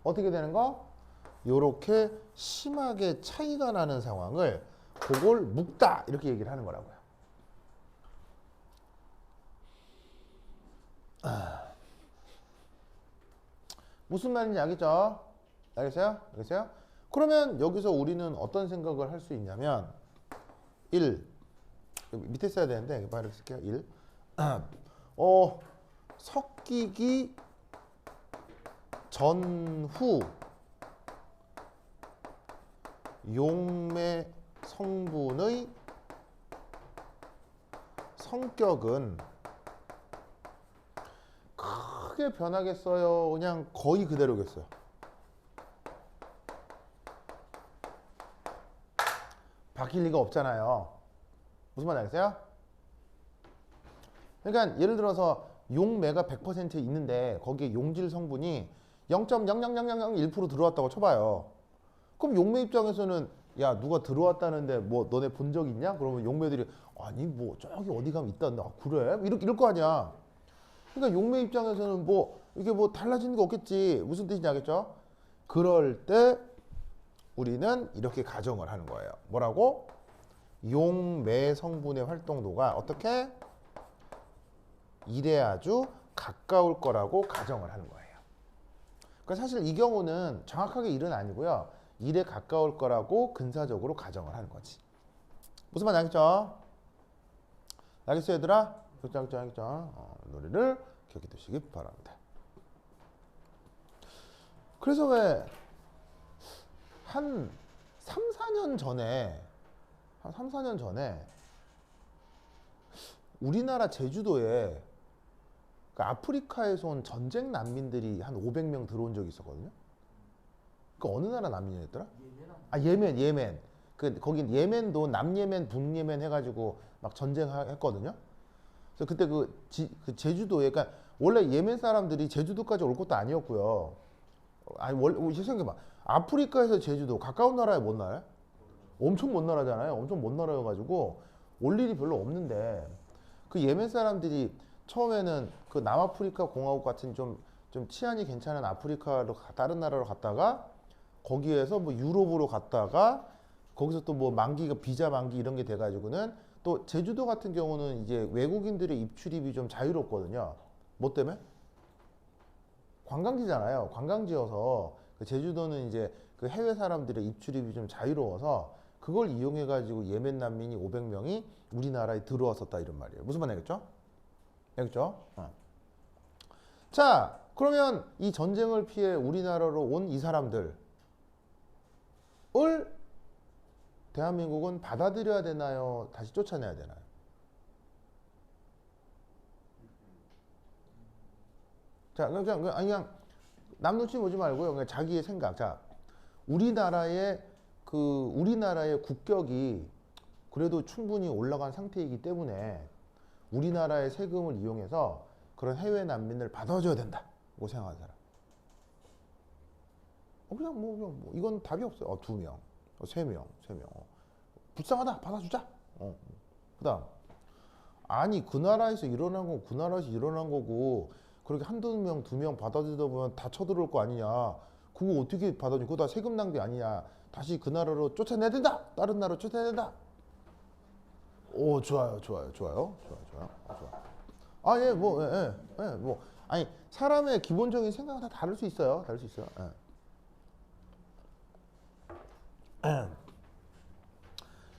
어떻게 되는 거? 요렇게 심하게 차이가 나는 상황을 그걸 묽다 이렇게 얘기를 하는 거라고요. 무슨 말인지 알겠죠? 알겠어요? 그러면 여기서 우리는 어떤 생각을 할 수 있냐면 1 밑에 써야 되는데 바로 쓸게요. 1 섞이기 전후 용매 성분의 성격은 크게 변하겠어요? 그냥 거의 그대로겠어요? 바뀔 리가 없잖아요. 무슨 말인지 알겠어요? 그러니까 예를 들어서 용매가 100% 있는데 거기에 용질 성분이 0.00001% 들어왔다고 쳐봐요. 그럼 용매 입장에서는 야 누가 들어왔다는데 뭐 너네 본 적 있냐? 그러면 용매들이 아니 뭐 저기 어디 가면 있다는데 그래? 이럴 거 아니야. 그러니까 용매 입장에서는 뭐 이게 뭐 달라지는 거 없겠지. 무슨 뜻인지 알겠죠? 그럴 때 우리는 이렇게 가정을 하는 거예요. 뭐라고? 용매 성분의 활동도가 어떻게? 1에 아주 가까울 거라고 가정을 하는 거예요. 그러니까 사실 이 경우는 정확하게 일은 아니고요. 일에 가까울 거라고 근사적으로 가정을 하는 거지. 무슨 말인지 알겠죠? 알겠어요, 얘들아? 알겠죠? 노래를 기억해 두시기 바랍니다. 그래서 왜 한 3, 4년 전에 우리나라 제주도에 그 아프리카에서 온 전쟁 난민들이 한 500명 들어온 적이 있었거든요. 그 어느 나라 난민이었더라? 예멘. 거긴 예멘도 남예멘, 북예멘 해가지고 막 전쟁했거든요. 그래서 그때 그 제주도에, 그러니까 원래 예멘 사람들이 제주도까지 올 것도 아니었고요. 아니 원래 생각해봐. 아프리카에서 제주도 가까운 나라에 못 나라야? 엄청 먼 나라잖아요. 엄청 먼 나라여가지고 올 일이 별로 없는데 그 예멘 사람들이 처음에는 그 남아프리카 공화국 같은 좀 치안이 괜찮은 아프리카로 다른 나라로 갔다가 거기에서 뭐 유럽으로 갔다가 거기서 또 뭐 만기가 비자 만기 이런 게 돼가지고는 또 제주도 같은 경우는 이제 외국인들의 입출입이 좀 자유롭거든요. 뭐 때문에? 관광지잖아요. 관광지여서 그 제주도는 이제 그 해외 사람들의 입출입이 좀 자유로워서 그걸 이용해가지고 예멘 난민이 500명이 우리나라에 들어왔었다 이런 말이에요. 무슨 말 알겠죠? 알겠죠? 자, 그러면 이 전쟁을 피해 우리나라로 온 이 사람들을 대한민국은 받아들여야 되나요? 다시 쫓아내야 되나요? 자, 그냥 남 눈치 보지 말고요. 그냥 자기의 생각. 자, 우리나라의 국격이 그래도 충분히 올라간 상태이기 때문에 우리나라의 세금을 이용해서 그런 해외 난민을 받아줘야 된다고 생각하는 사람. 그냥 이건 답이 없어요. 2명, 3명. 불쌍하다, 받아주자. 그다음, 아니 그 나라에서 일어난 건 그 나라에서 일어난 거고 그렇게 한두 명, 2명 받아주다 보면 다 쳐들어올 거 아니냐. 그거 어떻게 받아줘? 그거 다 세금 낭비 아니냐. 다시 그 나라로 쫓아내야 된다. 다른 나라로 쫓아내야 된다. 오, 좋아요. 아니 사람의 기본적인 생각은 다 다를 수 있어요.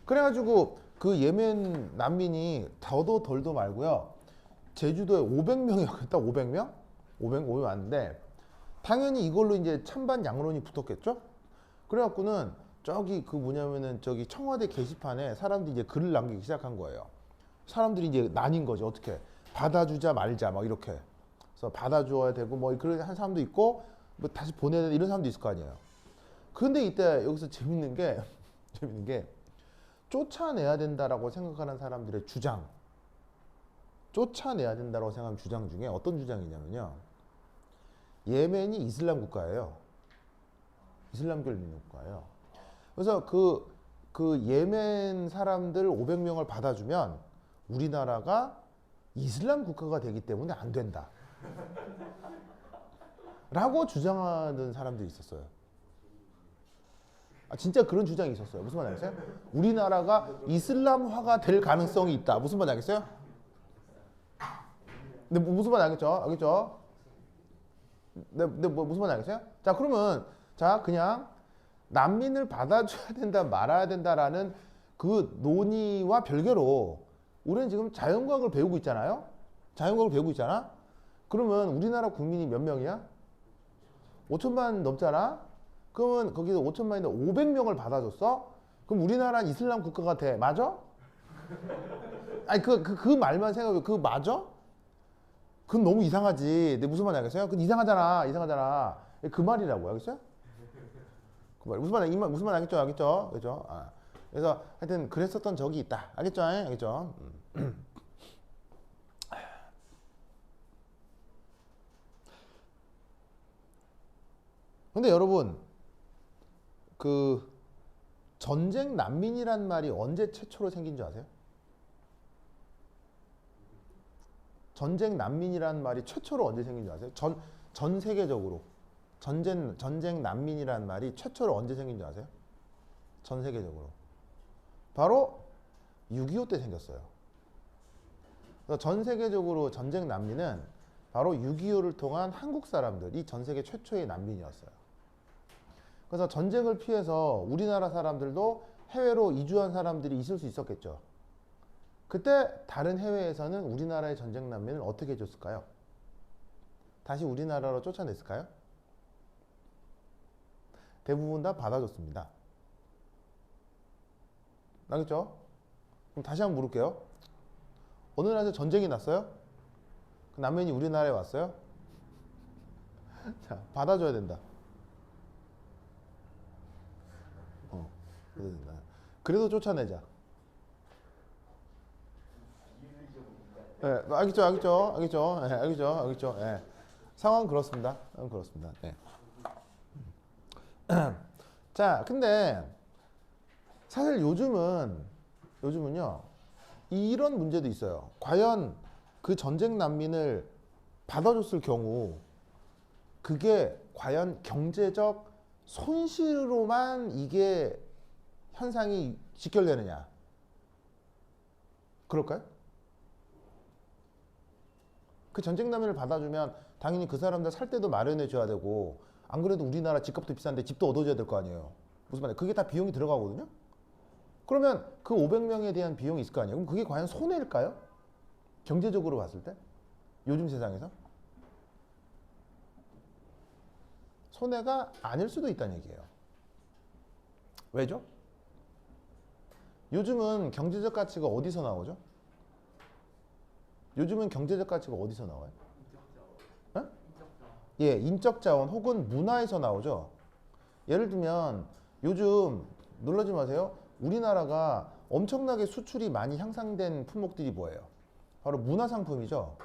그래가지고 그 예멘 난민이 더도 덜도 말고요. 제주도에 500명이었다. 500명? 500명 왔는데 당연히 이걸로 이제 찬반 양론이 붙었겠죠? 그래갖고는 저기 저기 청와대 게시판에 사람들이 이제 글을 남기기 시작한 거예요. 사람들이 이제 나뉜 거죠. 어떻게 받아주자 말자 막 이렇게. 그래서 받아줘야 되고 뭐 그런 한 사람도 있고 뭐 다시 보내야 되는 이런 사람도 있을 거 아니에요. 그런데 이때 여기서 재밌는 게 쫓아내야 된다라고 생각하는 사람들의 주장. 쫓아내야 된다고 생각하는 주장 중에 어떤 주장이냐면요. 예멘이 이슬람 국가예요. 이슬람교를 믿는 국가예요. 그래서 그 예멘 사람들 500명을 받아주면 우리나라가 이슬람 국가가 되기 때문에 안 된다. 라고 주장하는 사람들이 있었어요. 진짜 그런 주장이 있었어요. 무슨 말 알겠어요? 우리나라가 이슬람화가 될 가능성이 있다. 무슨 말 알겠어요? 근데 무슨 말 알겠죠? 네, 무슨 말 알겠어요? 자, 그러면 그냥 난민을 받아줘야 된다, 말아야 된다라는 그 논의와 별개로 우리는 지금 자연과학을 배우고 있잖아요. 자연과학을 배우고 있잖아. 그러면 우리나라 국민이 몇 명이야? 5천만 넘잖아. 그러면 거기서 5천만인데 500명을 받아줬어? 그럼 우리나라는 이슬람 국가가 돼. 맞아? 아니 그 말만 생각해. 그거 맞아? 그건 너무 이상하지. 근데 무슨 말인지 알겠어요? 그건 이상하잖아. 그 말이라고 알겠어요? 그 말. 무슨 말 알겠죠? 그죠? 그래서 하여튼 그랬었던 적이 있다. 알겠죠? 근데 여러분, 그 전쟁 난민이란 말이 언제 최초로 생긴 줄 아세요? 전쟁 난민이란 말이 최초로 언제 생긴 줄 아세요? 전 세계적으로 전쟁 난민이란 말이 최초로 언제 생긴 줄 아세요? 전 세계적으로 바로 6.25 때 생겼어요. 그래서 전 세계적으로 전쟁 난민은 바로 6.25를 통한 한국 사람들이 전 세계 최초의 난민이었어요. 그래서 전쟁을 피해서 우리나라 사람들도 해외로 이주한 사람들이 있을 수 있었겠죠. 그때 다른 해외에서는 우리나라의 전쟁 난민을 어떻게 해줬을까요? 다시 우리나라로 쫓아냈을까요? 대부분 다 받아줬습니다. 알겠죠? 그럼 다시 한번 물을게요. 어느 나라에서 전쟁이 났어요? 그 난민이 우리나라에 왔어요? 자, 받아줘야 된다. 그래야 된다. 그래도 쫓아내자. 예, 알겠죠? 예, 알겠죠? 예. 상황 그렇습니다. 그렇습니다. 예. 자, 근데 사실 요즘은요 이런 문제도 있어요. 과연 그 전쟁 난민을 받아줬을 경우 그게 과연 경제적 손실로만 이게 현상이 직결되느냐? 그럴까요? 그 전쟁 난민을 받아주면 당연히 그 사람들 살 때도 마련해 줘야 되고, 안 그래도 우리나라 집값도 비싼데 집도 얻어줘야 될 거 아니에요. 무슨 말이에요? 그게 다 비용이 들어가거든요. 그러면 그 500명에 대한 비용이 있을 거 아니에요. 그럼 그게 과연 손해일까요? 경제적으로 봤을 때? 요즘 세상에서? 손해가 아닐 수도 있다는 얘기예요. 왜죠? 요즘은 경제적 가치가 어디서 나오죠? 요즘은 경제적 가치가 어디서 나와요? 네? 예, 인적 자원 혹은 문화에서 나오죠. 예를 들면 요즘 놀라지 마세요. 우리나라가 엄청나게 수출이 많이 향상된 품목들이 뭐예요? 바로 문화상품이죠.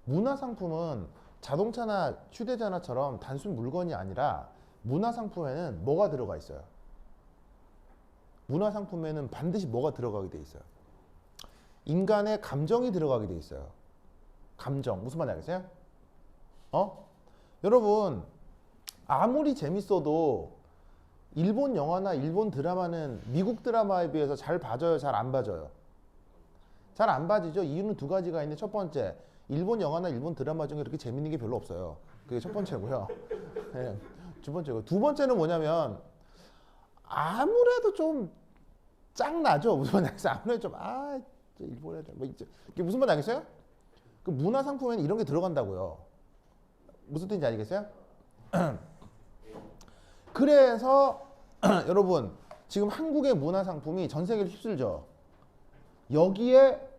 문화상품은 자동차나 휴대전화처럼 단순 물건이 아니라 문화상품에는 뭐가 들어가 있어요? 문화상품에는 반드시 뭐가 들어가게 돼 있어요? 인간의 감정이 들어가게 돼 있어요. 감정. 무슨 말인지 알겠어요? 여러분, 아무리 재밌어도 일본 영화나 일본 드라마는 미국 드라마에 비해서 잘 봐져요? 잘 안 봐져요? 잘 안 봐지죠? 이유는 두 가지가 있는데, 첫 번째, 일본 영화나 일본 드라마 중에 그렇게 재밌는 게 별로 없어요. 그게 첫 번째고요. 네, 두 번째고. 두 번째는 뭐냐면 아무래도 좀 짱나죠? 무슨 말인지 알겠어요? 아무래도 좀 일본 애들 뭐 이게 무슨 말인지 알겠어요? 그 문화 상품에는 이런 게 들어간다고요. 무슨 뜻인지 알겠어요? 그래서 여러분, 지금 한국의 문화 상품이 전 세계를 휩쓸죠. 여기에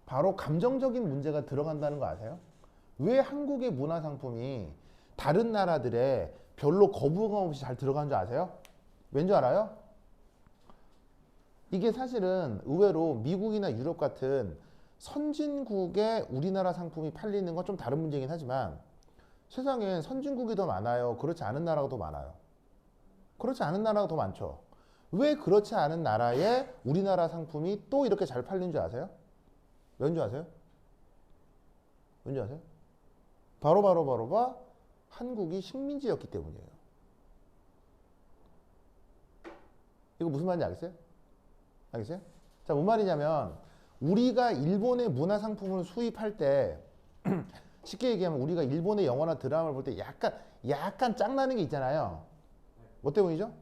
바로 감정적인 문제가 들어간다는 거 아세요? 왜 한국의 문화 상품이 다른 나라들에 별로 거부감 없이 잘 들어간 줄 아세요? 왠지 알아요? 이게 사실은 의외로 미국이나 유럽 같은 선진국에 우리나라 상품이 팔리는 건 좀 다른 문제긴 하지만, 세상엔 선진국이 더 많아요? 그렇지 않은 나라가 더 많아요? 그렇지 않은 나라가 더 많죠. 왜 그렇지 않은 나라에 우리나라 상품이 또 이렇게 잘 팔리는 줄 아세요? 왠지 아세요? 왠지 아세요? 바로 한국이 식민지였기 때문이에요. 이거 무슨 말인지 알겠어요? 알겠어요? 자, 뭔 말이냐면 우리가 일본의 문화 상품을 수입할 때 쉽게 얘기하면 우리가 일본의 영화나 드라마를 볼 때 약간 짱나는 게 있잖아요. 뭐 때문이죠?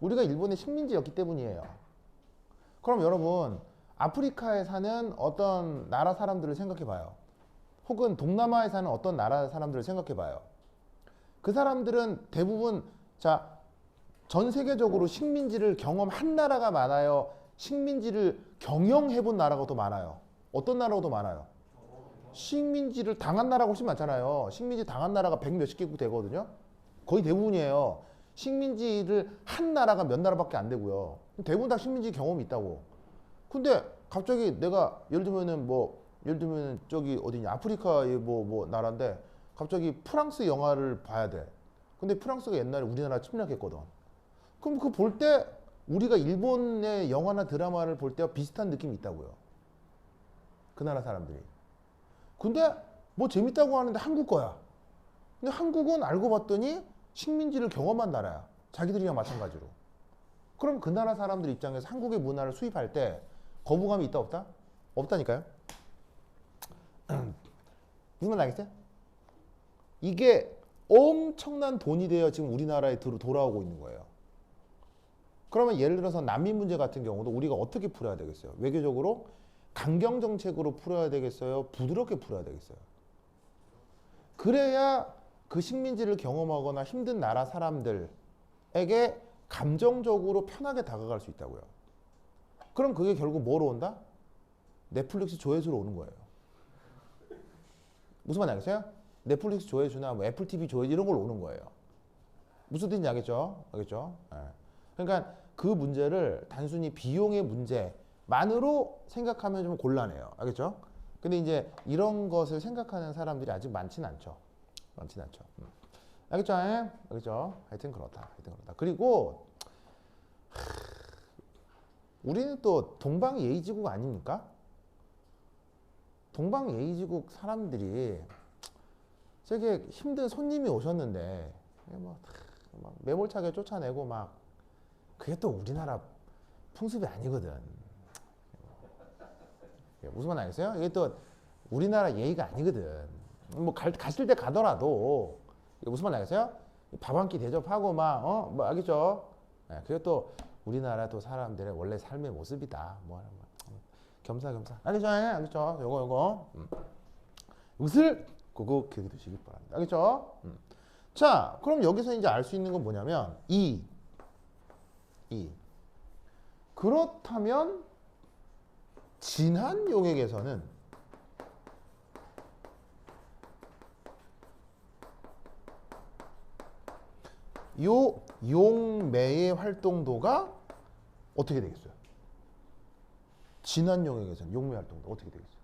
우리가 일본의 식민지였기 때문이에요. 그럼 여러분, 아프리카에 사는 어떤 나라 사람들을 생각해 봐요. 혹은 동남아에 사는 어떤 나라 사람들을 생각해 봐요. 그 사람들은 대부분 전 세계적으로 식민지를 경험한 나라가 많아요? 식민지를 경영해 본 나라가 더 많아요? 어떤 나라가 더 많아요? 식민지를 당한 나라가 훨씬 많잖아요. 식민지 당한 나라가 100 몇십 개국 되거든요. 거의 대부분이에요. 식민지를 한 나라가 몇 나라밖에 안 되고요. 대부분 다 식민지 경험이 있다고. 근데 갑자기 내가 예를 들면은 저기 어디냐, 아프리카의 뭐 나라인데 갑자기 프랑스 영화를 봐야 돼. 근데 프랑스가 옛날에 우리나라 침략했거든. 그럼 그 볼 때 우리가 일본의 영화나 드라마를 볼 때와 비슷한 느낌이 있다고요. 그 나라 사람들이. 근데 뭐 재밌다고 하는데 한국 거야. 근데 한국은 알고 봤더니 식민지를 경험한 나라야. 자기들이랑 마찬가지로. 그럼 그 나라 사람들 입장에서 한국의 문화를 수입할 때 거부감이 있다 없다? 없다니까요. 무슨 말 알겠어요? 이게 엄청난 돈이 되어 지금 우리나라에 돌아오고 있는 거예요. 그러면 예를 들어서 난민 문제 같은 경우도 우리가 어떻게 풀어야 되겠어요? 외교적으로 강경 정책으로 풀어야 되겠어요? 부드럽게 풀어야 되겠어요? 그래야 그 식민지를 경험하거나 힘든 나라 사람들에게 감정적으로 편하게 다가갈 수 있다고요. 그럼 그게 결국 뭐로 온다? 넷플릭스 조회수로 오는 거예요. 무슨 말인지 알겠어요? 넷플릭스 조회수나 뭐 애플 TV 조회수 이런 걸로 오는 거예요. 무슨 뜻인지 알겠죠? 알겠죠? 네. 그러니까 그 문제를 단순히 비용의 문제만으로 생각하면 좀 곤란해요. 알겠죠? 근데 이제 이런 것을 생각하는 사람들이 아직 많진 않죠. 많진 않죠. 알겠죠? 예? 알겠죠? 하여튼 그렇다. 그리고 우리는 또 동방예의지국 아닙니까? 동방예의지국 사람들이 되게 힘든 손님이 오셨는데 막 매몰차게 쫓아내고 막 그게 또 우리나라 풍습이 아니거든. 무슨 말 알겠어요? 이게 또 우리나라 예의가 아니거든. 뭐 가실 때 가더라도 무슨 말 알겠어요? 밥 한 끼 대접하고 뭐 알겠죠? 네, 그게 또 우리나라 또 사람들의 원래 삶의 모습이다. 뭐 겸사겸사. 알겠죠? 알겠죠? 요거 이것을 꼭 기억해 두시기 바랍니다. 알겠죠? 자, 그럼 여기서 이제 알 수 있는 건 뭐냐면 그렇다면 진한 용액에서는 요 용매의 활동도가 어떻게 되겠어요? 진한 용액에서는 용매 활동도 어떻게 되겠어요?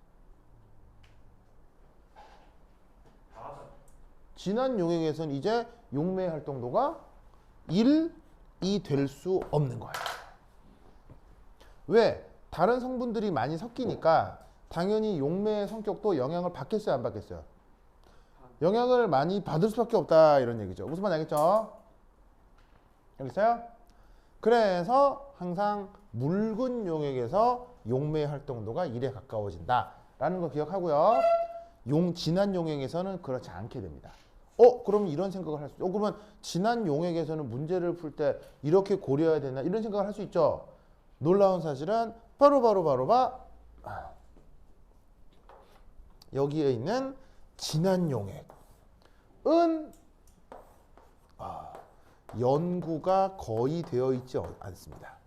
진한 용액에서는 이제 용매 활동도가 1이 될 수 없는 거예요. 왜? 다른 성분들이 많이 섞이니까 당연히 용매의 성격도 영향을 받겠어요, 안 받겠어요? 영향을 많이 받을 수밖에 없다 이런 얘기죠. 무슨 말인지 알겠죠? 알겠어요? 그래서 항상 묽은 용액에서 용매의 활동도가 1에 가까워진다 라는 거 기억하고요. 진한 용액에서는 그렇지 않게 됩니다. 그럼 이런 생각을 할 수 있죠. 그러면 진한 용액에서는 문제를 풀 때 이렇게 고려해야 되나 이런 생각을 할 수 있죠. 놀라운 사실은 바로 여기에 있는 진한 용액은 연구가 거의 되어 있지 않습니다.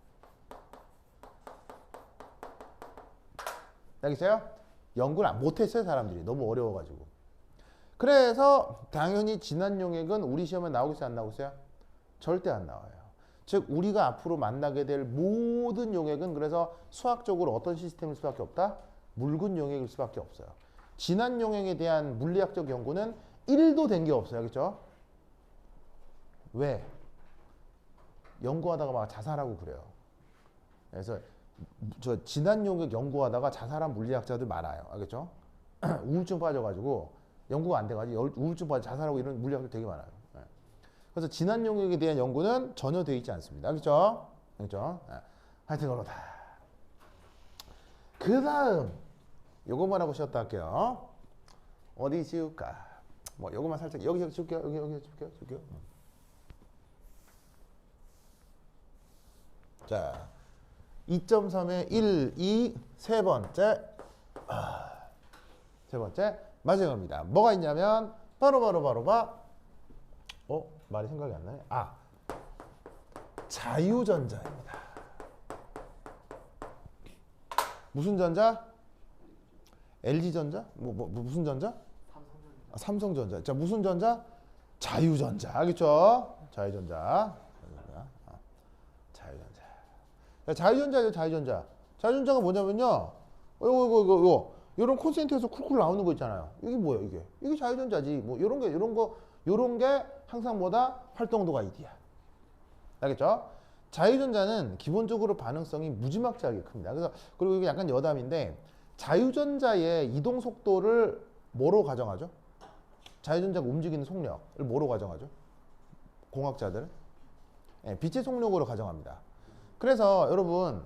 알겠어요? 연구를 못했어요, 사람들이. 너무 어려워가지고. 그래서 당연히 진한 용액은 우리 시험에 나오겠어요, 안 나오겠어요? 절대 안 나와요. 즉 우리가 앞으로 만나게 될 모든 용액은 그래서 수학적으로 어떤 시스템일 수밖에 없다? 묽은 용액일 수밖에 없어요. 진한 용액에 대한 물리학적 연구는 1도 된 게 없어요. 알겠죠? 왜? 연구하다가 막 자살하고 그래요. 그래서 저 진한 용액 연구하다가 자살한 물리학자들 많아요. 알겠죠? 우울증 빠져가지고 연구가 안 돼가지고 우울증 빠져 자살하고 이런 물리학자들 되게 많아요. 그래서 진한 용액에 대한 연구는 전혀 되어 있지 않습니다. 알겠죠? 알겠죠? 하여튼 그렇다. 그 다음 요것만 하고 쉬었다 할게요. 어디 지울까? 뭐 요것만 살짝 여기 지울게요. 여기 지울게요. 자, 2.3의 1, 2, 세 번째 마지막입니다. 뭐가 있냐면 바로 말이 생각이 안 나네. 자유전자입니다. 무슨 전자? LG전자? 무슨 전자? 삼성전자. 자, 무슨 전자? 자유전자. 알겠죠? 자유전자. 자유전자죠, 자유전자. 자유전자가 뭐냐면요. 요런 콘센트에서 쿨쿨 나오는 거 있잖아요. 이게 뭐예요, 이게? 이게 자유전자지. 뭐 요런 게 항상 뭐다? 활동도가 1이야. 알겠죠? 자유전자는 기본적으로 반응성이 무지막지하게 큽니다. 그리고 이게 약간 여담인데 자유전자의 이동 속도를 뭐로 가정하죠? 자유전자가 움직이는 속력을 뭐로 가정하죠? 공학자들은? 빛의 속력으로 가정합니다. 그래서 여러분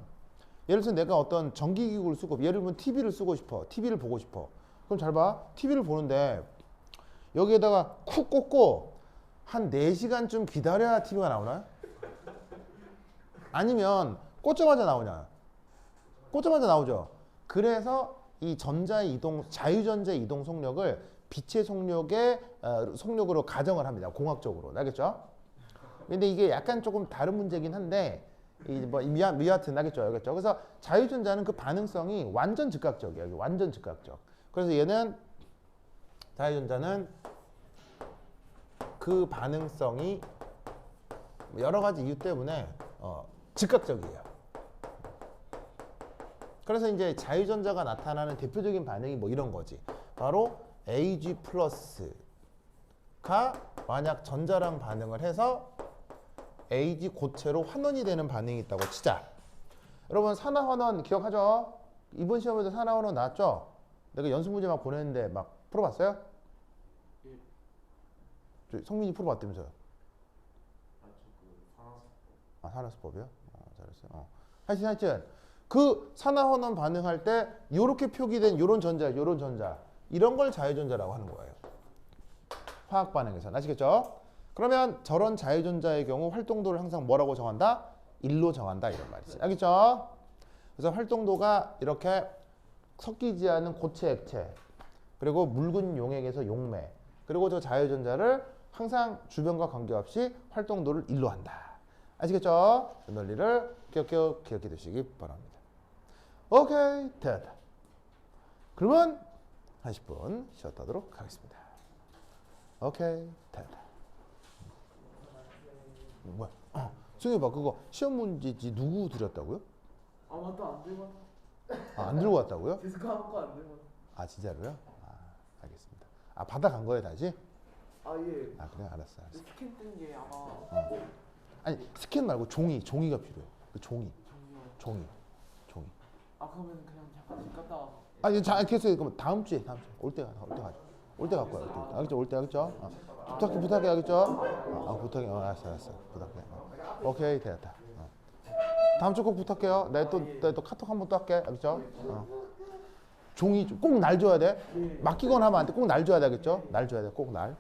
예를 들어서 내가 어떤 전기기구를 쓰고 예를 들면 TV를 쓰고 싶어. TV를 보고 싶어. 그럼 잘 봐. TV를 보는데 여기에다가 쿡 꽂고 한 4시간쯤 기다려야 TV가 나오나요? 아니면 꽂자마자 나오냐? 꽂자마자 나오죠. 그래서 이 전자의 이동, 자유전자의 이동 속력을 빛의 속력의 속력으로 가정을 합니다. 공학적으로. 알겠죠? 근데 이게 약간 조금 다른 문제긴 한데 여하튼 알겠죠? 그래서 자유전자는 그 반응성이 완전 즉각적이에요. 완전 즉각적. 그래서 얘는 자유전자는 그 반응성이 여러 가지 이유 때문에 즉각적이에요. 그래서 이제 자유전자가 나타나는 대표적인 반응이 뭐 이런 거지. 바로 Ag 플러스가 만약 전자랑 반응을 해서 Ag 고체로 환원이 되는 반응이 있다고 치자. 여러분 산화환원 기억하죠? 이번 시험에도 산화환원 나왔죠? 내가 연습 문제 막 보냈는데 막 풀어봤어요? 예. 성민이 풀어봤다면서요? 아저그 산화수법이요? 잘했어요. 하여튼 그 산화환원 반응할 때 이렇게 표기된 요런 전자 이런 걸 자유전자라고 하는 거예요. 화학 반응에서 아시겠죠? 그러면 저런 자유전자의 경우 활동도를 항상 뭐라고 정한다? 1로 정한다 이런 말이죠. 알겠죠? 그래서 활동도가 이렇게 섞이지 않은 고체 액체 그리고 묽은 용액에서 용매 그리고 저 자유전자를 항상 주변과 관계없이 활동도를 1로 한다. 아시겠죠? 그 논리를 기억해 두시기 바랍니다. 오케이, 됐다. 그러면 한 10분 쉬었다 하도록 하겠습니다. 오케이, 됐다. 뭐야? 승희 봐, 그거 시험 문제지 누구 드렸다고요? 아 맞다 안 들고 안 들고 왔다고요? 계속 까먹고 안 들고 진짜로요? 알겠습니다. 받아간 거예요 다시? 아예 그래, 알았어. 스캔 뜬 게 아마 아니 스캔 말고 종이가 필요해. 그 종이. 아 그러면 그냥 잠깐씩 갔다 와서 알겠어요. 그럼 다음 주에 올 때 가죠. 올 때 갖고 와요. 알겠죠? 부탁해, 알겠죠? 부탁해. 알았어. 부탁해. 오케이, 됐다. 다음 주 꼭 부탁해요. 내가 또 카톡 한 번 또 할게. 알겠죠? 종이 꼭 날 줘야 돼. 맡기거나 하면 안 돼. 꼭 날 줘야 돼. 알겠죠? 날 줘야 돼. 꼭 날.